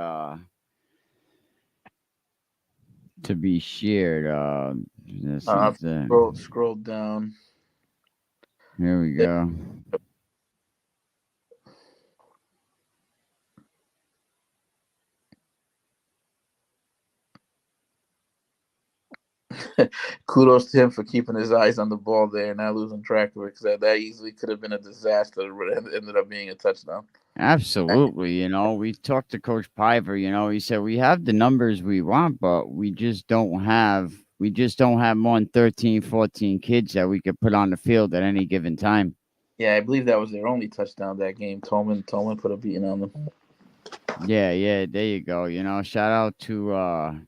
shared. Scroll down. Here we go. Kudos to him for keeping his eyes on the ball there and not losing track of it, because that easily could have been a disaster that ended up being a touchdown. Absolutely. We talked to Coach Piver, he said we have the numbers we want, but we just don't have more than 13, 14 kids that we could put on the field at any given time. Yeah, I believe that was their only touchdown that game. Tolman put a beating on them. Yeah, there you go. Shout out to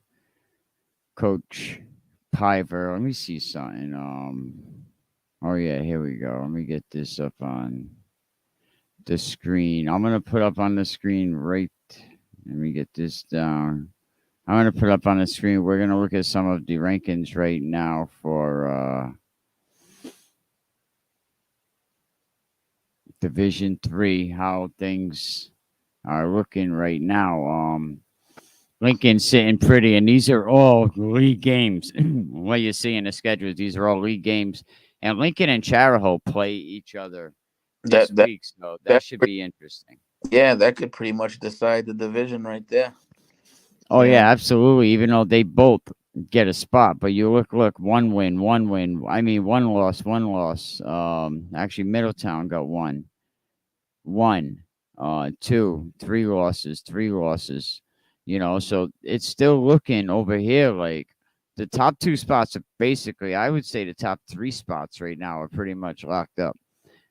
Coach Piver. Let me see something. Oh yeah, here we go. Let me get this up on the screen. I'm gonna put up on the screen right. Let me get this down. I'm gonna put up on the screen. We're gonna look at some of the rankings right now for Division 3. How things are looking right now. Lincoln's sitting pretty, and these are all league games. What you see in the schedules, these are all league games. And Lincoln and Charahoe play each other this week, so that should be interesting. Yeah, that could pretty much decide the division right there. Oh, yeah, absolutely, even though they both get a spot. But you look, one win. I mean, one loss. Actually, Middletown got one. 1, 2, 3 losses, 3 losses. So it's still looking over here like the top 2 spots are basically, I would say the top 3 spots right now are pretty much locked up.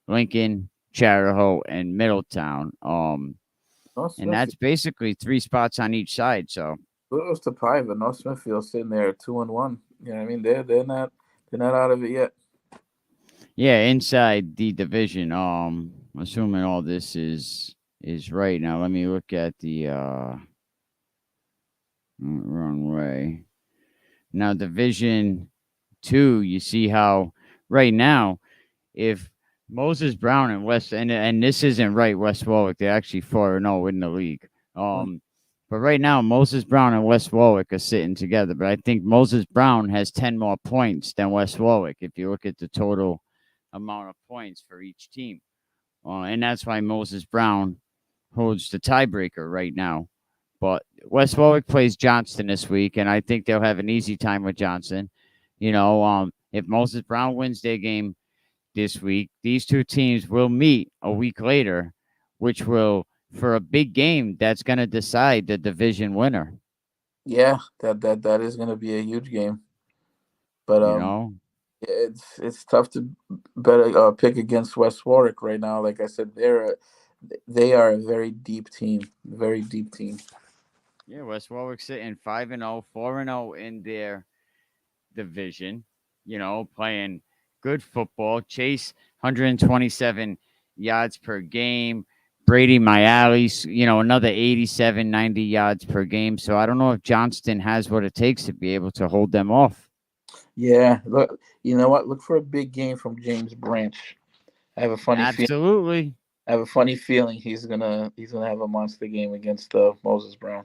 Lincoln, Chariho, and Middletown. North And Smithfield, that's basically 3 spots on each side. So kudos to Piva. North Smithfield sitting there at 2-1. You know what I mean? They're not out of it yet. yeah, inside the division. Assuming all this is right now. Let me look at the wrong way. Now Division 2, you see how right now if Moses Brown and and this isn't right, West Warwick, they're actually 4-0 in the league. But right now Moses Brown and West Warwick are sitting together. But I think Moses Brown has 10 more points than West Warwick if you look at the total amount of points for each team. And that's why Moses Brown holds the tiebreaker right now. But West Warwick plays Johnston this week, and I think they'll have an easy time with Johnston. If Moses Brown wins their game this week, these 2 teams will meet a week later, which will, for a big game, that's going to decide the division winner. Yeah, that is going to be a huge game. But it's tough to pick against West Warwick right now. Like I said, they are a very deep team. Very deep team. Yeah, West Warwick sitting 5-0, 4-0 in their division. Playing good football. Chase 127 yards per game. Brady Mayali, another 87, 90 yards per game. So I don't know if Johnston has what it takes to be able to hold them off. Yeah, look, you know what? Look for a big game from James Branch. I have a funny Absolutely. feeling he's gonna have a monster game against Moses Brown.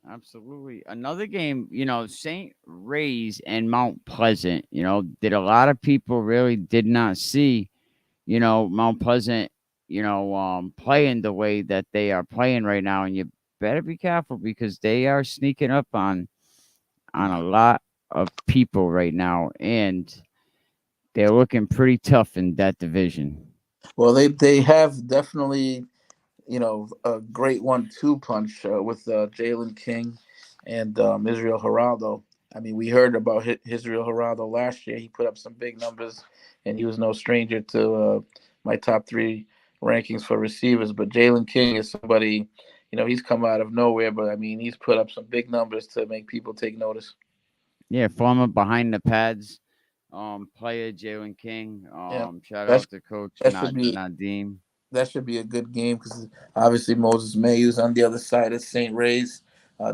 Absolutely. Another game, St. Ray's and Mount Pleasant, did a lot of people really did not see, Mount Pleasant, playing the way that they are playing right now. And you better be careful because they are sneaking up on a lot of people right now. And they're looking pretty tough in that division. Well, they have definitely, a great 1-2 punch with Jalen King and Israel Geraldo. I mean, we heard about Israel Geraldo last year. He put up some big numbers, and he was no stranger to my top 3 rankings for receivers. But Jalen King is somebody, he's come out of nowhere, but I mean, he's put up some big numbers to make people take notice. Yeah, former behind the pads player Jalen King. Shout out to Coach Nadim. That should be a good game because obviously Moses Mayhew's on the other side of St. Ray's.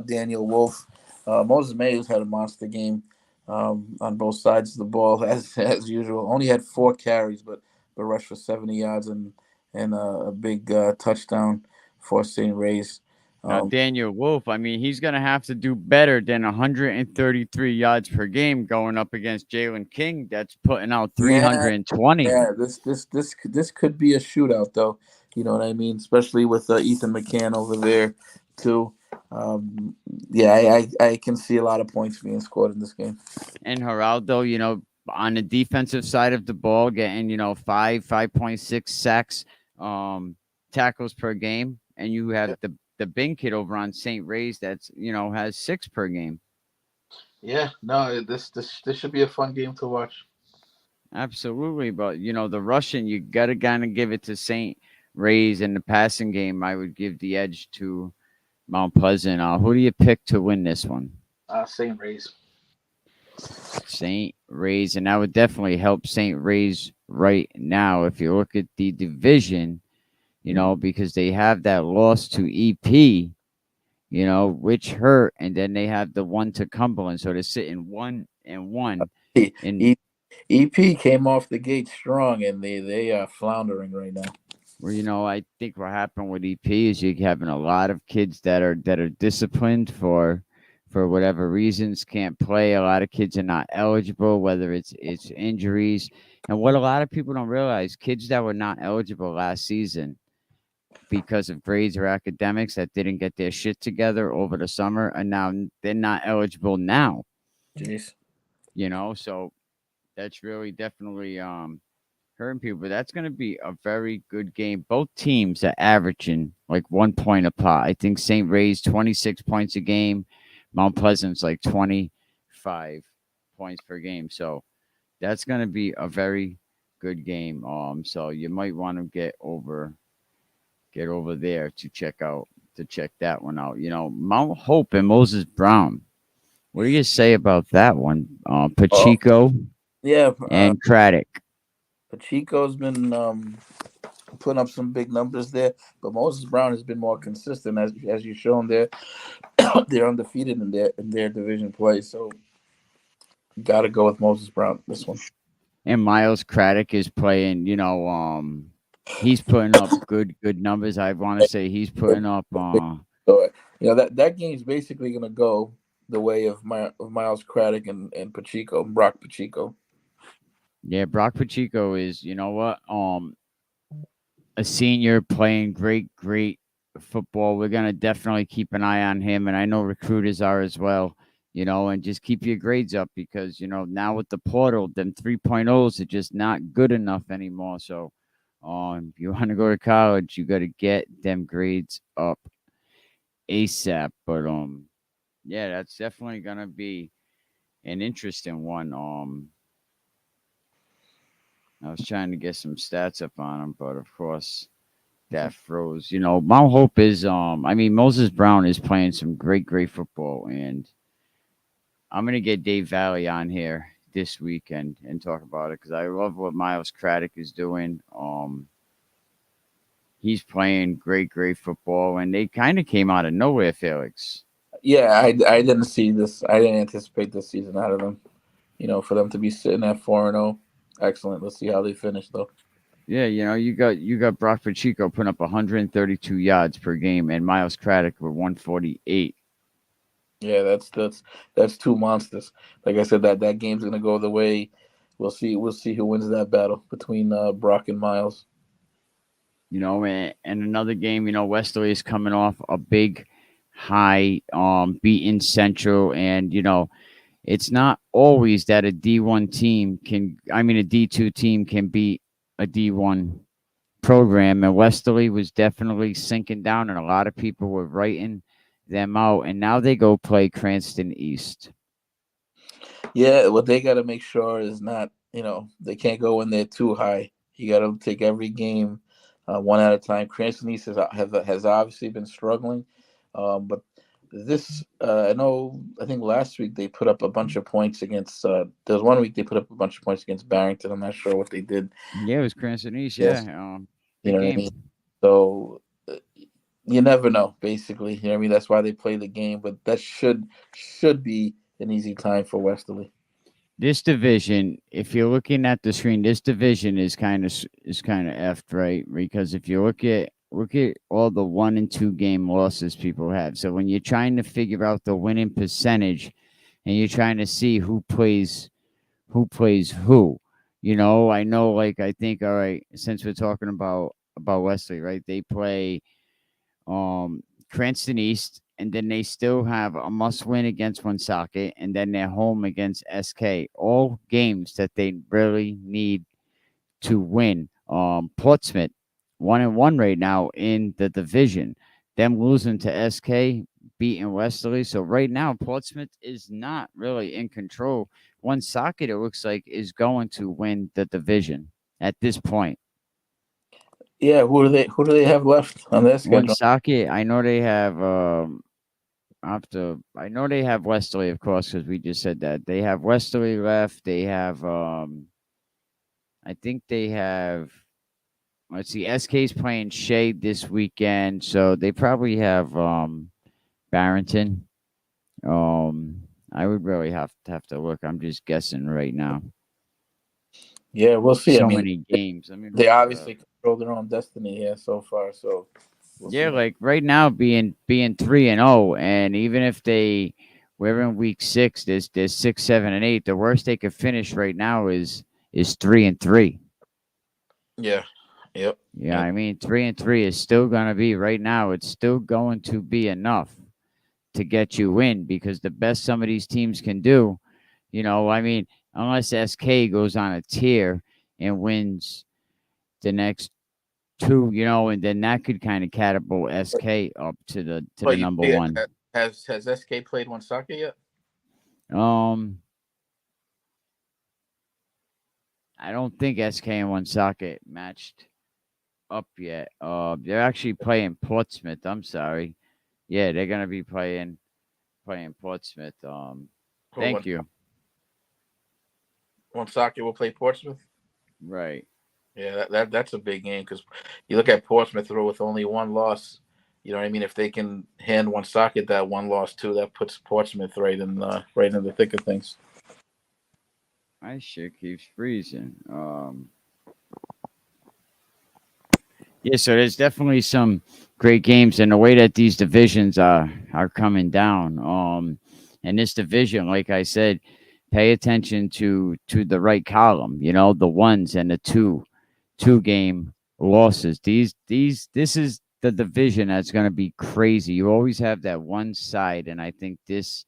Daniel Wolf. Moses Mayhew's had a monster game on both sides of the ball as usual. Only had 4 carries, but rushed for 70 yards and a big touchdown for St. Ray's. Now, Daniel Wolf, I mean, he's going to have to do better than 133 yards per game going up against Jalen King. That's putting out 320. Yeah, this could be a shootout, though. You know what I mean? Especially with Ethan McCann over there, too. I can see a lot of points being scored in this game. And Geraldo, on the defensive side of the ball, getting, 5.6 sacks, tackles per game. And you have the big kid over on St. Ray's that's, has 6 per game. Yeah, no, this should be a fun game to watch. Absolutely. But, the rushing, you got to kind of give it to St. Ray's. In the passing game, I would give the edge to Mount Pleasant. Who do you pick to win this one? St. Ray's. St. Ray's. And that would definitely help St. Ray's right now. If you look at the division, because they have that loss to EP, which hurt, and then they have the one to Cumberland, so they're sitting 1-1. EP came off the gate strong, and they are floundering right now. Well, I think what happened with EP is you're having a lot of kids that are disciplined for whatever reasons can't play. A lot of kids are not eligible, whether it's injuries, and what a lot of people don't realize, kids that were not eligible last season because of grades or academics that didn't get their shit together over the summer, and now they're not eligible now. Jeez. So that's really definitely hurting people. But that's going to be a very good game. Both teams are averaging like 1 point apart. I think St. Ray's 26 points a game. Mount Pleasant's like 25 points per game. So that's going to be a very good game. So you might want to get over there to check that one out. Mount Hope and Moses Brown. What do you say about that one? Pacheco and Craddock. Pacheco's been putting up some big numbers there, but Moses Brown has been more consistent as you've shown there. They're undefeated in their division play, so got to go with Moses Brown this one. And Miles Craddock is playing. He's putting up good numbers. I want to say he's putting up. So that game's basically going to go the way of Miles Craddock and Pacheco, Brock Pacheco. Yeah, Brock Pacheco is, a senior playing great football. We're going to definitely keep an eye on him, and I know recruiters are as well, and just keep your grades up because, now with the portal, them 3.0s are just not good enough anymore. So if you want to go to college, you got to get them grades up ASAP. But, yeah, that's definitely going to be an interesting one. I was trying to get some stats up on him, but of course that froze. Mount Hope is Moses Brown is playing some great football, and I'm gonna get Dave Valley on here this weekend and talk about it because I love what Miles Craddock is doing. He's playing great football, and they kind of came out of nowhere, Felix. Yeah, I didn't see this. I didn't anticipate this season out of them. For them to be sitting at 4-0. Excellent. Let's see how they finish, though. Yeah, you got Brock Pacheco putting up 132 yards per game, and Miles Craddock with 148. Yeah, that's two monsters. Like I said, that game's gonna go the way. We'll see who wins that battle between Brock and Miles. And another game. Westerly is coming off a big high, beating Central, and it's not always that a D2 team can beat a D1 program. And Westerly was definitely sinking down, and a lot of people were writing them out. And now they go play Cranston East. Yeah, what they got to make sure is not, they can't go in there too high. You got to take every game one at a time. Cranston East has obviously been struggling, but this, I think last week they put up a bunch of points against, there was 1 week they put up a bunch of points against Barrington. I'm not sure what they did. Yeah, it was Cranston East, yes. Yeah. You know what I mean? So you never know, basically. You know what I mean? That's why they play the game, but that should be an easy time for Westerly. This division, if you're looking at the screen, this division is kind of effed, right? Because if you look at all the 1 and 2 game losses people have. So when you're trying to figure out the winning percentage and you're trying to see who plays who, I know, I think, all right, since we're talking about Wesley, right? They play Cranston East, and then they still have a must win against Woonsocket, and then they're home against SK. All games that they really need to win. Portsmouth 1-1 right now in the division. Them losing to SK, beating Westerly. So right now, Portsmouth is not really in control. Woonsocket, it looks like, is going to win the division at this point. Yeah, who do they have left on their schedule? Woonsocket, I know they have. I know they have Westerly, of course, because we just said that they have Westerly left. They have. I think they have. Let's see. SK's playing Shade this weekend, so they probably have Barrington. I would really have to look. I'm just guessing right now. Yeah, we'll see. So many games. They obviously control their own destiny here so far. So we'll see. Like right now, being 3-0, and even if we're in week 6, there's 6, 7, and 8. The worst they could finish right now is 3-3. Yeah. Yep. Yeah, 3-3 is still gonna be right now. It's still going to be enough to get you in because the best some of these teams can do, unless SK goes on a tear and wins the next two, and then that could kind of catapult SK up to the number one. Has SK played Woonsocket yet? I don't think SK and Woonsocket matched up yet. They're actually playing Portsmouth. I'm sorry. Yeah, they're gonna be playing Portsmouth. Thank you. Woonsocket will play Portsmouth. Right. Yeah, that's a big game because you look at Portsmouth with only one loss. You know what I mean? If they can hand Woonsocket that one loss too, that puts Portsmouth right in the thick of things. My shit keeps freezing. Yeah, so there's definitely some great games, and the way that these divisions are coming down. And this division, like I said, pay attention to the right column. The ones and the two game losses. This is the division that's going to be crazy. You always have that one side, and I think this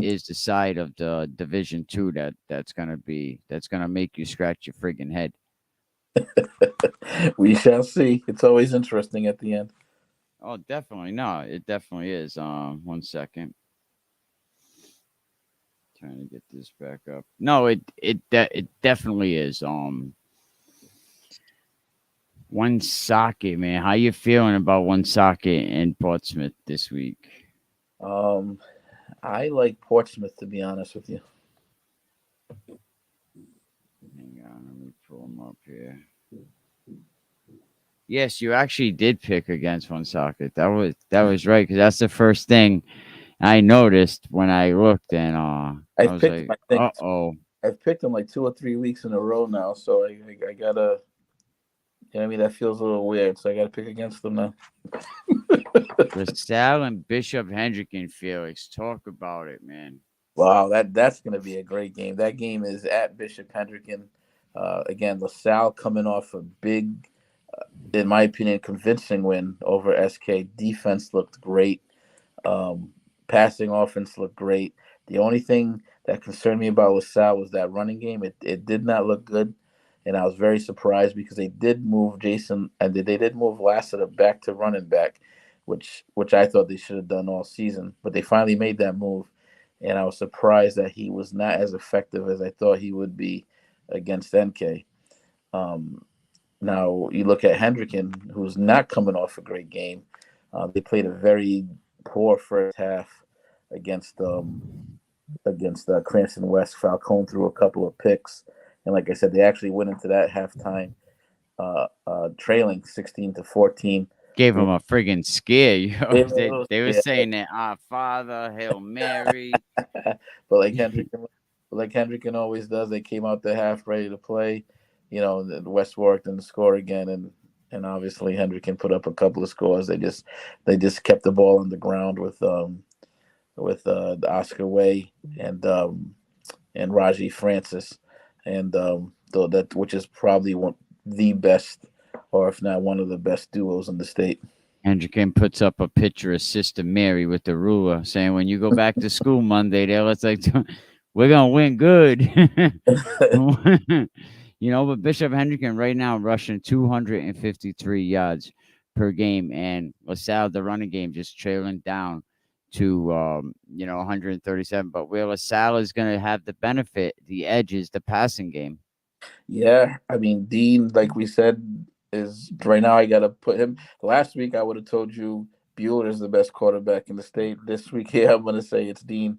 is the side of the Division 2 that's going to make you scratch your friggin' head. We shall see. It's always interesting at the end. Oh, definitely. No, it definitely is. 1 second. Trying to get this back up. No, it definitely is. Woonsocket, man. How you feeling about Woonsocket and Portsmouth this week? I like Portsmouth, to be honest with you. Hang on, let me pull them up here. Yes, you actually did pick against Woonsocket. That was right, because that's the first thing I noticed when I looked, and I was like, uh-oh. I've picked them like 2 or 3 weeks in a row now, so I gotta. You know what I mean? That feels a little weird, so I gotta pick against them now. LaSalle and Bishop Hendrick and Felix, talk about it, man. Wow, that's gonna be a great game. That game is at Bishop Hendrick. Again, LaSalle coming off a big, in my opinion, convincing win over SK. Defense looked great. Passing offense looked great. The only thing that concerned me about LaSalle was that running game. It did not look good, and I was very surprised because they did move Jason and they did move Lassiter back to running back, which I thought they should have done all season. But they finally made that move, and I was surprised that he was not as effective as I thought he would be against NK. Now you look at Hendricken, who's not coming off a great game. They played a very poor first half against Cranston West. Falcone threw a couple of picks, and like I said, they actually went into that halftime trailing 16-14. Gave them a friggin' scare. They were saying that Our Father, Hail Mary. But like Hendricken always does, they came out the half ready to play. The West Warwick didn't score again, and obviously Hendricken put up a couple of scores. They just kept the ball on the ground with Oscar Way and Raji Francis, and which is probably the best, or if not one of the best duos in the state. Hendricken puts up a picture of Sister Mary with the ruler, saying, "When you go back to school Monday, it's like we're gonna win good." But Bishop Hendricken right now rushing 253 yards per game, and LaSalle, the running game, just trailing down to 137. But where LaSalle is going to have the benefit, the edge is the passing game. Yeah, I mean, Dean, like we said, is right now I got to put him. Last week I would have told you Bueller is the best quarterback in the state. This week, yeah, I'm going to say it's Dean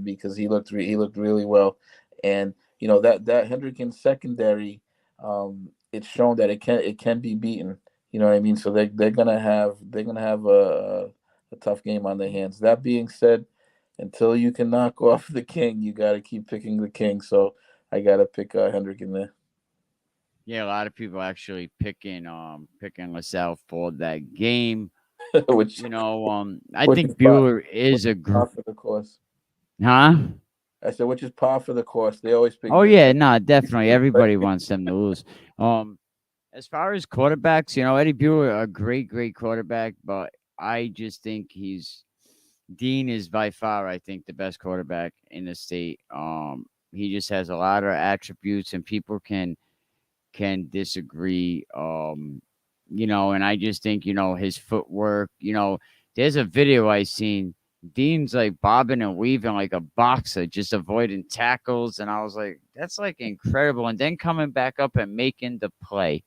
because he looked really well. And that Hendricken secondary, it's shown that it can be beaten. You know what I mean? So they're gonna have a tough game on their hands. That being said, until you can knock off the king, you got to keep picking the king. So I got to pick Hendricken there. Yeah, a lot of people actually picking LaSalle for that game. Which I think Bueller is a par for the course. Huh? I said, which is par for the course. They always pick. Oh yeah, no, definitely. Everybody wants them to lose. As far as quarterbacks, Eddie Bueller, a great quarterback, but I just think Dean is by far, I think, the best quarterback in the state. He just has a lot of attributes, and people can can disagree. And I just think, his footwork, there's a video I seen. Dean's like bobbing and weaving like a boxer, just avoiding tackles. And I was like, that's like incredible. And then coming back up and making the play,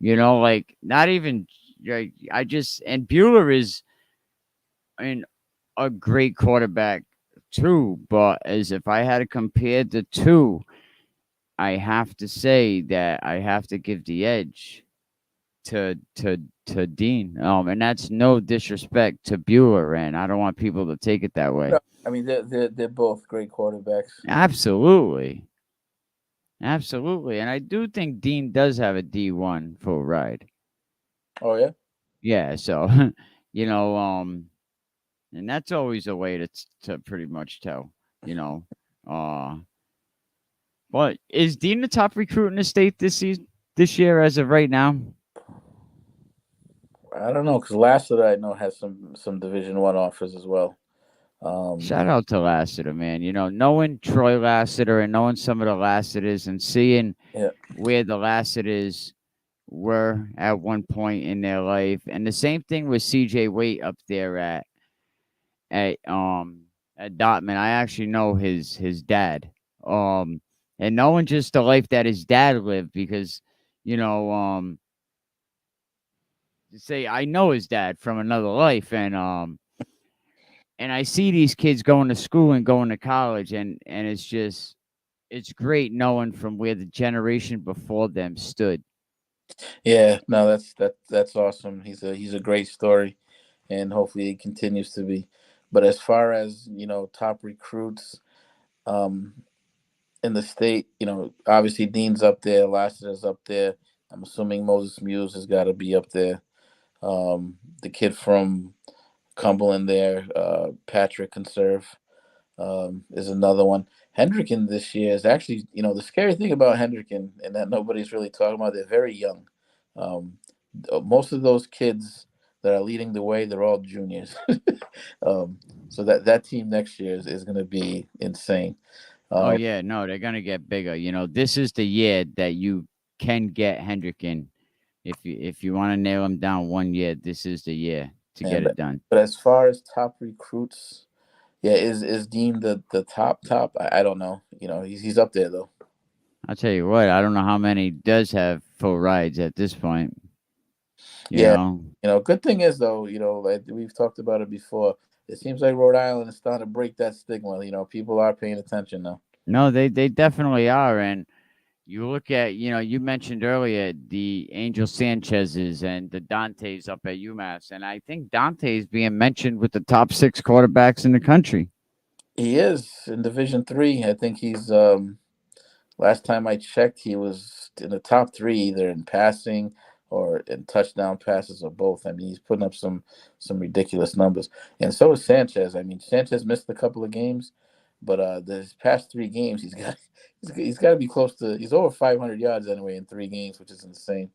like not even, and Bueller is, a great quarterback too. But as if I had to compare the two, I have to say that I have to give the edge to Dean. And that's no disrespect to Bueller, and I don't want people to take it that way. No, I mean, they're both great quarterbacks. Absolutely. And I do think Dean does have a D1 full ride. Oh yeah. Yeah. So, and that's always a way to pretty much tell. But is Dean the top recruit in the state this year as of right now? I don't know, because Lassiter I know has some Division I offers as well. Shout out to Lassiter, man. Knowing Troy Lassiter and knowing some of the Lassiters and seeing where the Lassiters were at one point in their life, and the same thing with CJ Waite up there at Dotman. I actually know his dad. And knowing just the life that his dad lived, because to say I know his dad from another life, and I see these kids going to school and going to college, and it's great knowing from where the generation before them stood. Yeah, no, that's awesome. He's a great story, and hopefully he continues to be. But as far as top recruits, in the state, obviously Dean's up there, Lassiter's up there. I'm assuming Moses Muse has got to be up there. The kid from Cumberland there, Patrick Conserve, is another one. Hendricken this year is actually, the scary thing about Hendricken, and that nobody's really talking about, they're very young. Most of those kids that are leading the way, they're all juniors. So that team next year is going to be insane. Oh yeah, no, they're gonna get bigger. This is the year that you can get Hendricken. If you want to nail him down 1 year, this is the year to get it done. But as far as top recruits, yeah, is Dean the top? I don't know. He's up there though. I'll tell you what, I don't know how many does have full rides at this point. Good thing is though, like we've talked about it before, it seems like Rhode Island is starting to break that stigma. People are paying attention now. No, they definitely are. And you look at, you mentioned earlier the Angel Sanchez's and the Dantes up at UMass. And I think Dante is being mentioned with the top 6 quarterbacks in the country. He is in Division III. I think he's, last time I checked, he was in the top 3, either in passing or in touchdown passes or both. I mean, he's putting up some ridiculous numbers. And so is Sanchez. I mean, Sanchez missed a couple of games, but his past 3 games, he's got to be close to, he's over 500 yards anyway in 3 games, which is insane.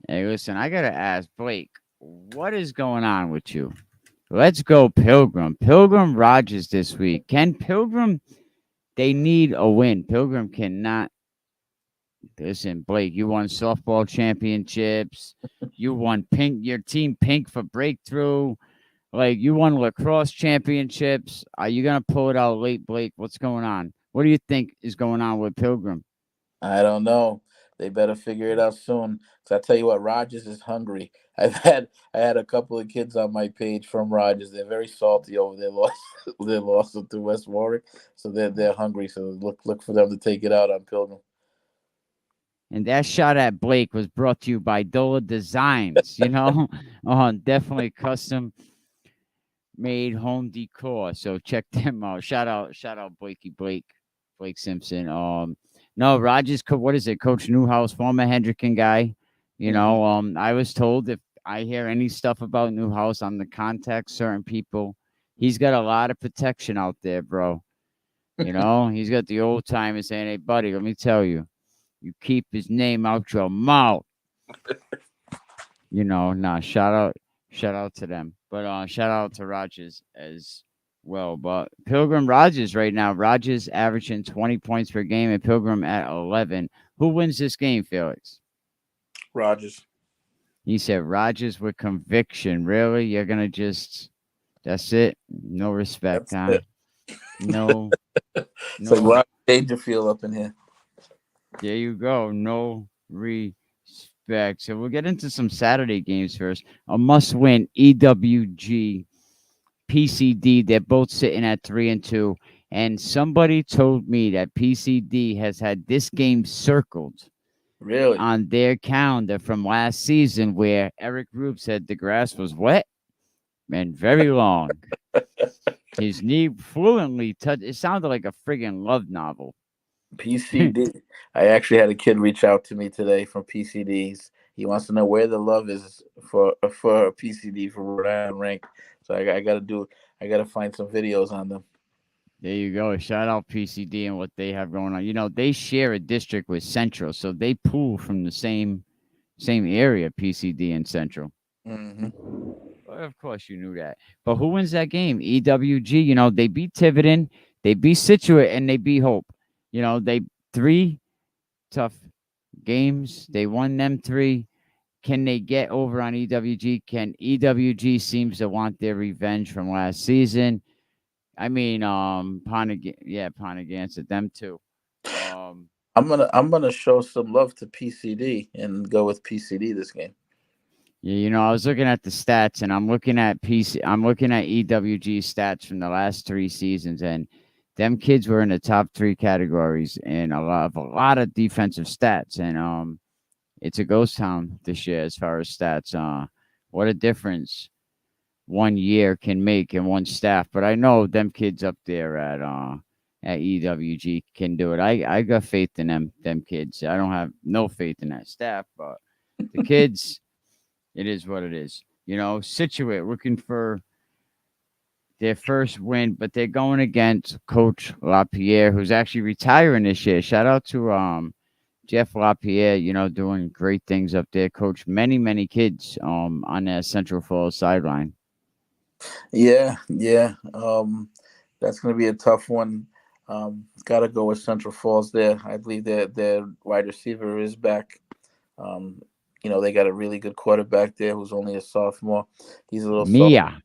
Hey, listen, I got to ask, Blake, what is going on with you? Let's go Pilgrim. Pilgrim Rogers this week. Can Pilgrim, they need a win. Pilgrim cannot. Listen, Blake, you won softball championships. You won your team pink for breakthrough. Like, you won lacrosse championships. Are you going to pull it out late, Blake? What's going on? What do you think is going on with Pilgrim? I don't know. They better figure it out soon. Because I tell you what, Rogers is hungry. I had a couple of kids on my page from Rogers. They're very salty over their loss to West Warwick. So they're hungry. So look for them to take it out on Pilgrim. And that shot at Blake was brought to you by Dola Designs, definitely custom made home decor. So check them out. Shout out Blake Simpson. No, Rogers, what is it? Coach Newhouse, former Hendricken guy. I was told if I hear any stuff about Newhouse, I'm to contact certain people. He's got a lot of protection out there, bro. He's got the old timers saying, hey, buddy, let me tell you. You keep his name out your mouth. Shout out to them. But shout out to Rogers as well. But Pilgrim Rogers right now, Rogers averaging 20 points per game and Pilgrim at 11. Who wins this game, Felix? Rogers. He said Rogers with conviction. Really? You're going to just, that's it? No respect, That's huh? it. No. It's like Rob Dangerfield up in here. There you go. No respect. So we'll get into some Saturday games first. A must-win EWG, PCD. They're both sitting at 3-2. And somebody told me that PCD has had this game circled Really? on their calendar from last season, where Eric Rube said the grass was wet and very long. His knee fluently touched. It sounded like a friggin' love novel. PCD. I actually had a kid reach out to me today from PCDs. He wants to know where the love is for PCD for Rhode Island rank. So I got to find some videos on them. There you go. Shout out PCD and what they have going on. You know, they share a district with Central, so they pull from the same area, PCD and Central. Mm-hmm. Well, of course, you knew that. But who wins that game? EWG. You know, they beat Tiverton, they beat Situate, and they beat Hope. You know, they 3 tough games. They won them 3. Can they get over on EWG? Can EWG seems to want their revenge from last season? I mean, Ponegant, them too. I'm gonna show some love to PCD and go with PCD this game. Yeah, you know, I was looking at the stats, and I'm looking at EWG stats from the last 3 seasons, and them kids were in the top 3 categories and a lot of defensive stats, and it's a ghost town this year as far as stats. What a difference 1 year can make in one staff. But I know them kids up there at EWG can do it. I got faith in them kids. I don't have no faith in that staff, but the kids, it is what it is. You know, Situate looking for their first win, but they're going against Coach LaPierre, who's actually retiring this year. Shout out to Jeff LaPierre, you know, doing great things up there. Coach many kids on that Central Falls sideline. Yeah. That's going to be a tough one. Got to go with Central Falls there. I believe their wide receiver is back. You know, they got a really good quarterback there who's only a sophomore. He's a little Mia.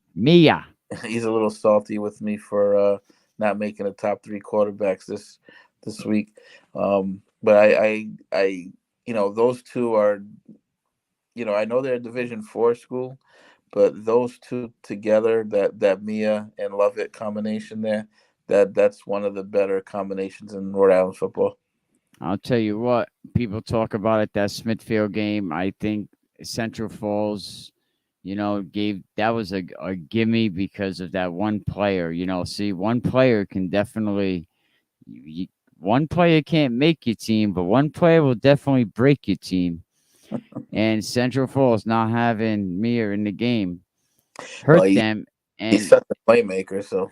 He's a little salty with me for not making the top 3 quarterbacks this week. But I you know, those two are, you know, I know they're a Division 4 school, but those two together, that Mia and Lovett combination there, that's one of the better combinations in Rhode Island football. I'll tell you what, people talk about it, that Smithfield game. I think Central Falls, you know, that was a gimme because of that one player. You know, see, one player can definitely, one player can't make your team, but one player will definitely break your team. And Central Falls not having Mia in the game hurt them. And he's such a playmaker, so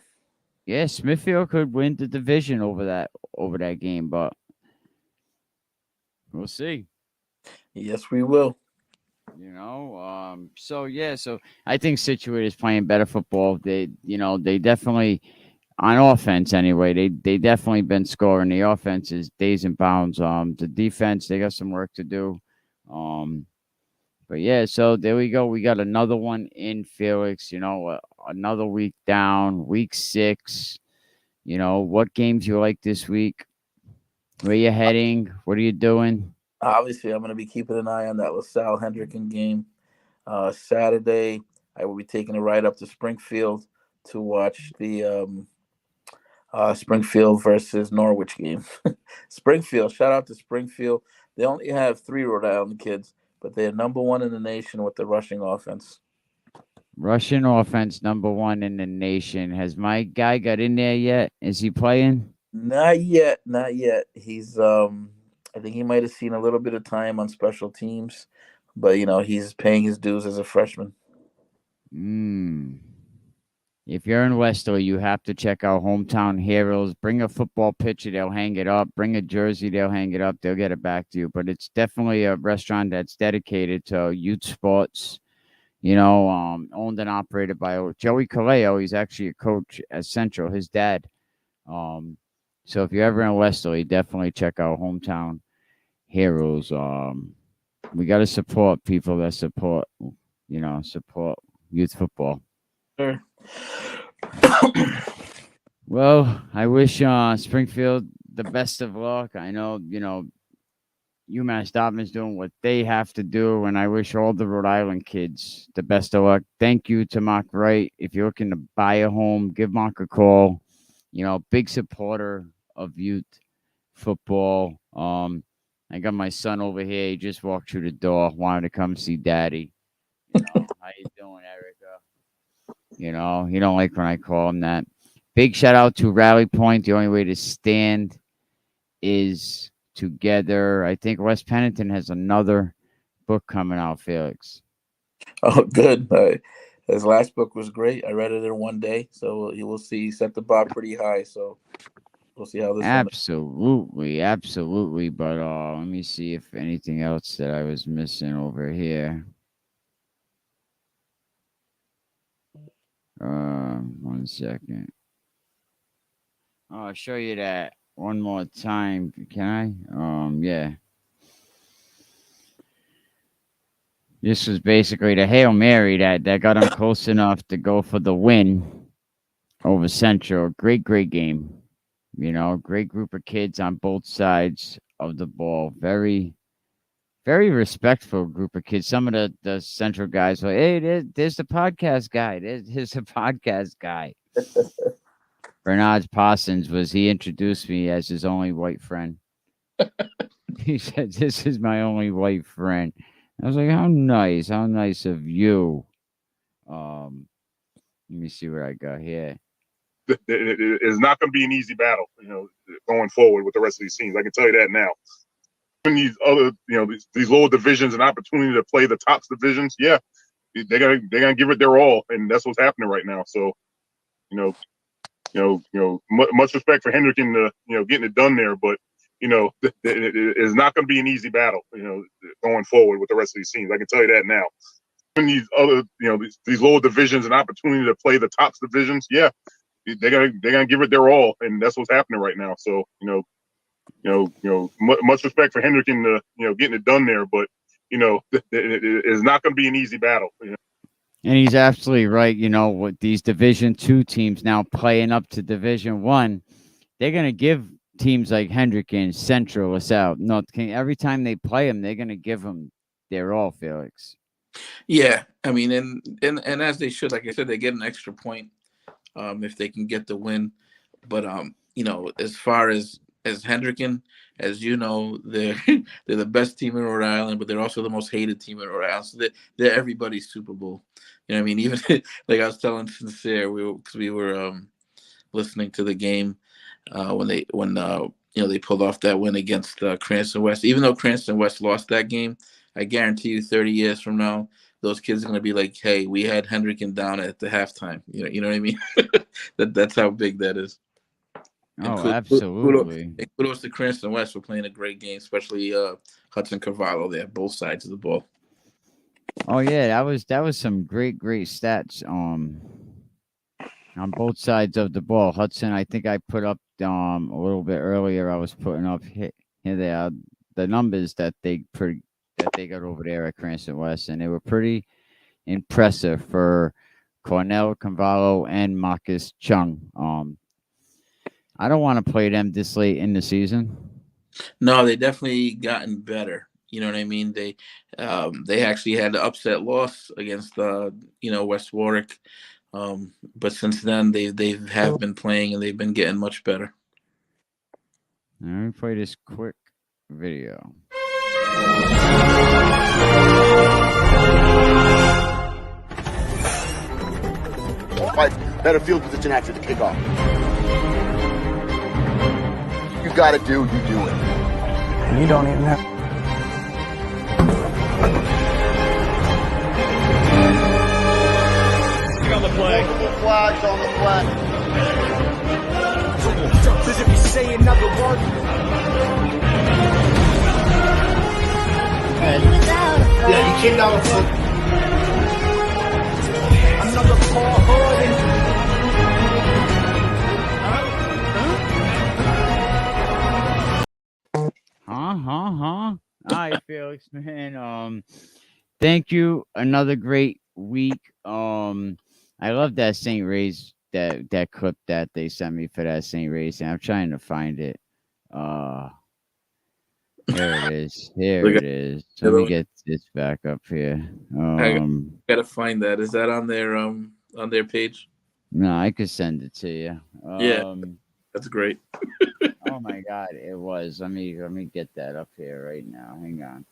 yeah, Smithfield could win the division over that game, but we'll see. Yes, we will. You know, so I think Situate is playing better football. They definitely, on offense anyway, they definitely been scoring. The offense is days and bounds. The defense, they got some work to do. But yeah, so there we go. We got another one in, Felix. You know, another week down, week 6. You know, what games you like this week? Where you heading? What are you doing? Obviously, I'm going to be keeping an eye on that LaSalle Hendricken game. Saturday, I will be taking a ride up to Springfield to watch the Springfield versus Norwich game. Springfield, shout out to Springfield. They only have 3 Rhode Island kids, but they're number 1 in the nation with the rushing offense. Rushing offense, number 1 in the nation. Has my guy got in there yet? Is he playing? Not yet. He's I think he might have seen a little bit of time on special teams, but you know, he's paying his dues as a freshman. If you're in Westerly, you have to check out Hometown Heroes. Bring a football picture, they'll hang it up. Bring a jersey, they'll hang it up. They'll get it back to you. But it's definitely a restaurant that's dedicated to youth sports. You know, owned and operated by Joey Caleo. He's actually a coach at Central, his dad. So if you're ever in Westerly, definitely check out Hometown heroes. We got to support people that support youth football. Sure. Well, I wish Springfield the best of luck. I know, UMass Dartmouth's doing what they have to do, and I wish all the Rhode Island kids the best of luck. Thank you to Mark Wright. If you're looking to buy a home, give Mark a call. Big supporter of youth football. I got my son over here. He just walked through the door, wanted to come see Daddy. How you doing, Erica? He don't like when I call him that. Big shout out to Rally Point. The only way to stand is together. I think West Pennington has another book coming out, Felix. Oh, good. His last book was great. I read it in one day, so you will see. He set the bar pretty high, so we'll see how this. Absolutely. But let me see if anything else that I was missing over here. 1 second. I'll show you that one more time. Can I? Yeah. This was basically the Hail Mary that got them close enough to go for the win over Central. Great game. Great group of kids on both sides of the ball. Very, very respectful group of kids. Some of the Central guys were, hey, there's the podcast guy. There's the podcast guy. Bernard Parsons he introduced me as his only white friend. He said, this is my only white friend. I was like, how nice of you. Let me see what I got here. It is not going to be an easy battle, going forward with the rest of these teams. I can tell you that now. In these other, these lower divisions, an opportunity to play the top divisions, yeah, they're gonna give it their all, and that's what's happening right now. So, much respect for Hendricken, getting it done there, but it is not going to be an easy battle, going forward with the rest of these teams. I can tell you that now. In these other, these lower divisions, an opportunity to play the top divisions, yeah, they're gonna give it their all, and that's what's happening right now. So, much respect for Hendricken, getting it done there, but it is not going to be an easy battle. And he's absolutely right. With these Division II teams now playing up to Division I, they're going to give teams like Hendricken, Central, LaSalle, North King, every time they play them, they're going to give them their all, Felix. Yeah, I mean, and as they should. Like I said, they get an extra point if they can get the win. But as far as Hendricken, as you know, they're the best team in Rhode Island, but they're also the most hated team in Rhode Island. So they're everybody's Super Bowl. I mean, even like I was telling Sincere, we were listening to the game when they pulled off that win against Cranston West. Even though Cranston West lost that game, I guarantee you 30 years from now, those kids are going to be like, hey, we had Hendricken down at the halftime. You know what I mean? That's how big that is. Absolutely. Kudos to Cranston West for playing a great game, especially Hudson Carvalho there, both sides of the ball. Oh yeah, that was some great stats on both sides of the ball. Hudson, I think I put up a little bit earlier. I was putting up here the numbers that they got over there at Cranston West, and they were pretty impressive for Cornell, Carvalho, and Marcus Chung. I don't want to play them this late in the season. No, they definitely gotten better. You know what I mean? They actually had an upset loss against West Warwick, but since then they have been playing and they've been getting much better. Let me play this quick video. Fight better field position after the kickoff. You got to do, you do it. You don't even have. On the play. Multiple flags on the flag. Because if you say another word. Yeah, he came down with foot. Another Paul Harden. Huh? All right, Felix, man. Thank you. Another great week. I love that St. Ray's that clip that they sent me for that St. Ray's, and I'm trying to find it. Here it is. Here Look it at is. the Let me other get this back up here. I gotta find that. Is that on their page? No, I could send it to you. Yeah, that's great. Oh my God, it was. Let me get that up here right now. Hang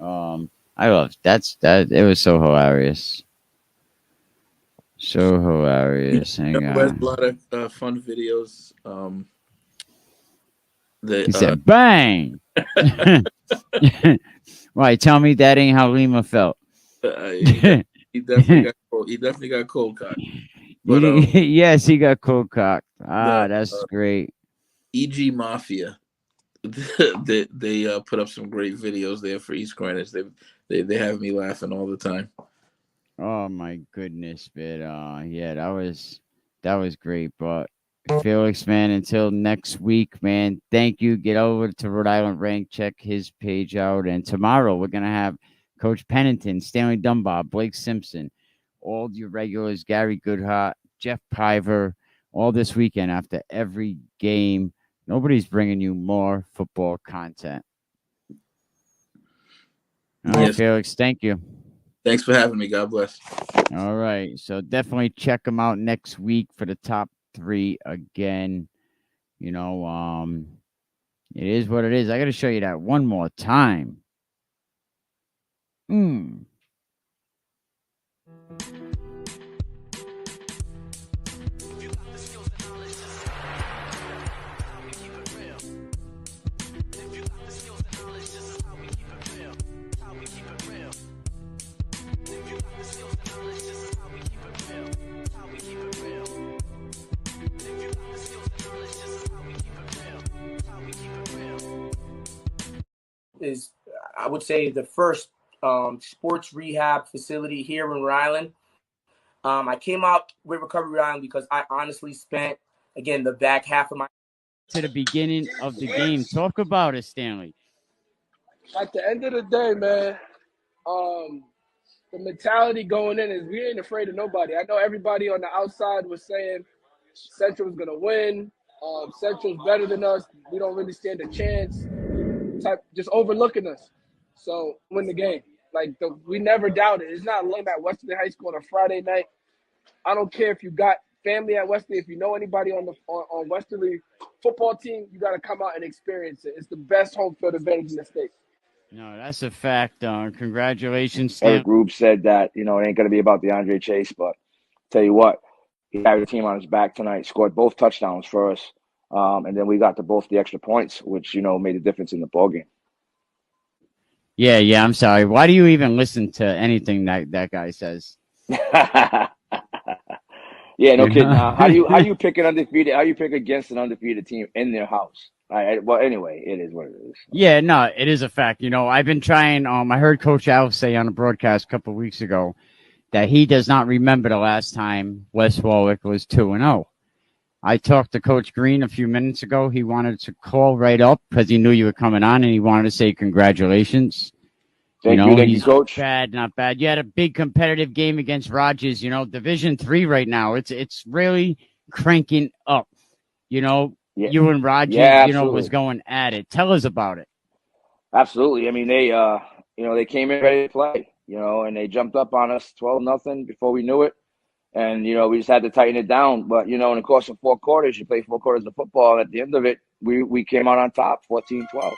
on. I love that. It was so hilarious. So hilarious. Hang Who has a on. lot of fun videos. He said, "Bang!" Right. Tell me that ain't how Lima felt. He definitely got cold cocked. But yes, he got cold cocked. That's great. EG Mafia. they put up some great videos there for East Greenwich. They have me laughing all the time. Oh my goodness, but yeah, that was great. But Felix, man, until next week, man, thank you. Get over to Rhode Island Rank, check his page out, and tomorrow we're gonna have Coach Pennington, Stanley Dunbar, Blake Simpson, all your regulars, Gary Goodhart, Jeff Piver, all this weekend after every game. Nobody's bringing you more football content. All right, Felix, thank you. Thanks for having me. God bless. All right. So definitely check them out next week for the top 3 again. You know, it is what it is. I got to show you that one more time. Is, I would say, the first sports rehab facility here in Rhode Island. I came out with Recovery Rhode Island because I honestly spent, again, the back half of my to the beginning of the game. Talk about it, Stanley. At the end of the day, man, the mentality going in is we ain't afraid of nobody. I know everybody on the outside was saying Central was gonna win. Central's better than us. We don't really stand a chance. Just overlooking us. So win the game. We never doubted. It's not lame at Westerly High School on a Friday night. I don't care if you got family at Westerly. If you know anybody on Westerly football team, you got to come out and experience it. It's the best home field advantage in the state. No, that's a fact. Congratulations, Stanley. Eric Rube said that, it ain't going to be about DeAndre Chase, but tell you what, he carried the team on his back tonight, scored both touchdowns for us, and then we got to both the extra points, which, made a difference in the ballgame. Yeah, I'm sorry. Why do you even listen to anything that guy says? Yeah, no kidding. How do you pick an undefeated? How do you pick against an undefeated team in their house? Well, anyway, it is what it is. Yeah, no, it is a fact. I've been trying. I heard Coach Al say on a broadcast a couple of weeks ago that he does not remember the last time West Warwick was 2-0. I talked to Coach Green a few minutes ago. He wanted to call right up because he knew you were coming on, and he wanted to say congratulations. Thank you, Coach. Not bad. You had a big competitive game against Rogers. Division 3 right now. It's really cranking up. You and Rogers, was going at it. Tell us about it. Absolutely. I mean, they came in ready to play. And they jumped up on us 12-0 before we knew it. And, we just had to tighten it down. But, in the course of 4 quarters, you play 4 quarters of football. And at the end of it, we came out on top, 14-12.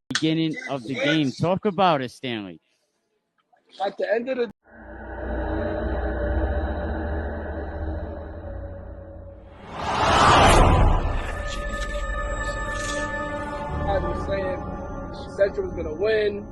Beginning of the game. Talk about it, Stanley. At the end of the I was saying Central was gonna win.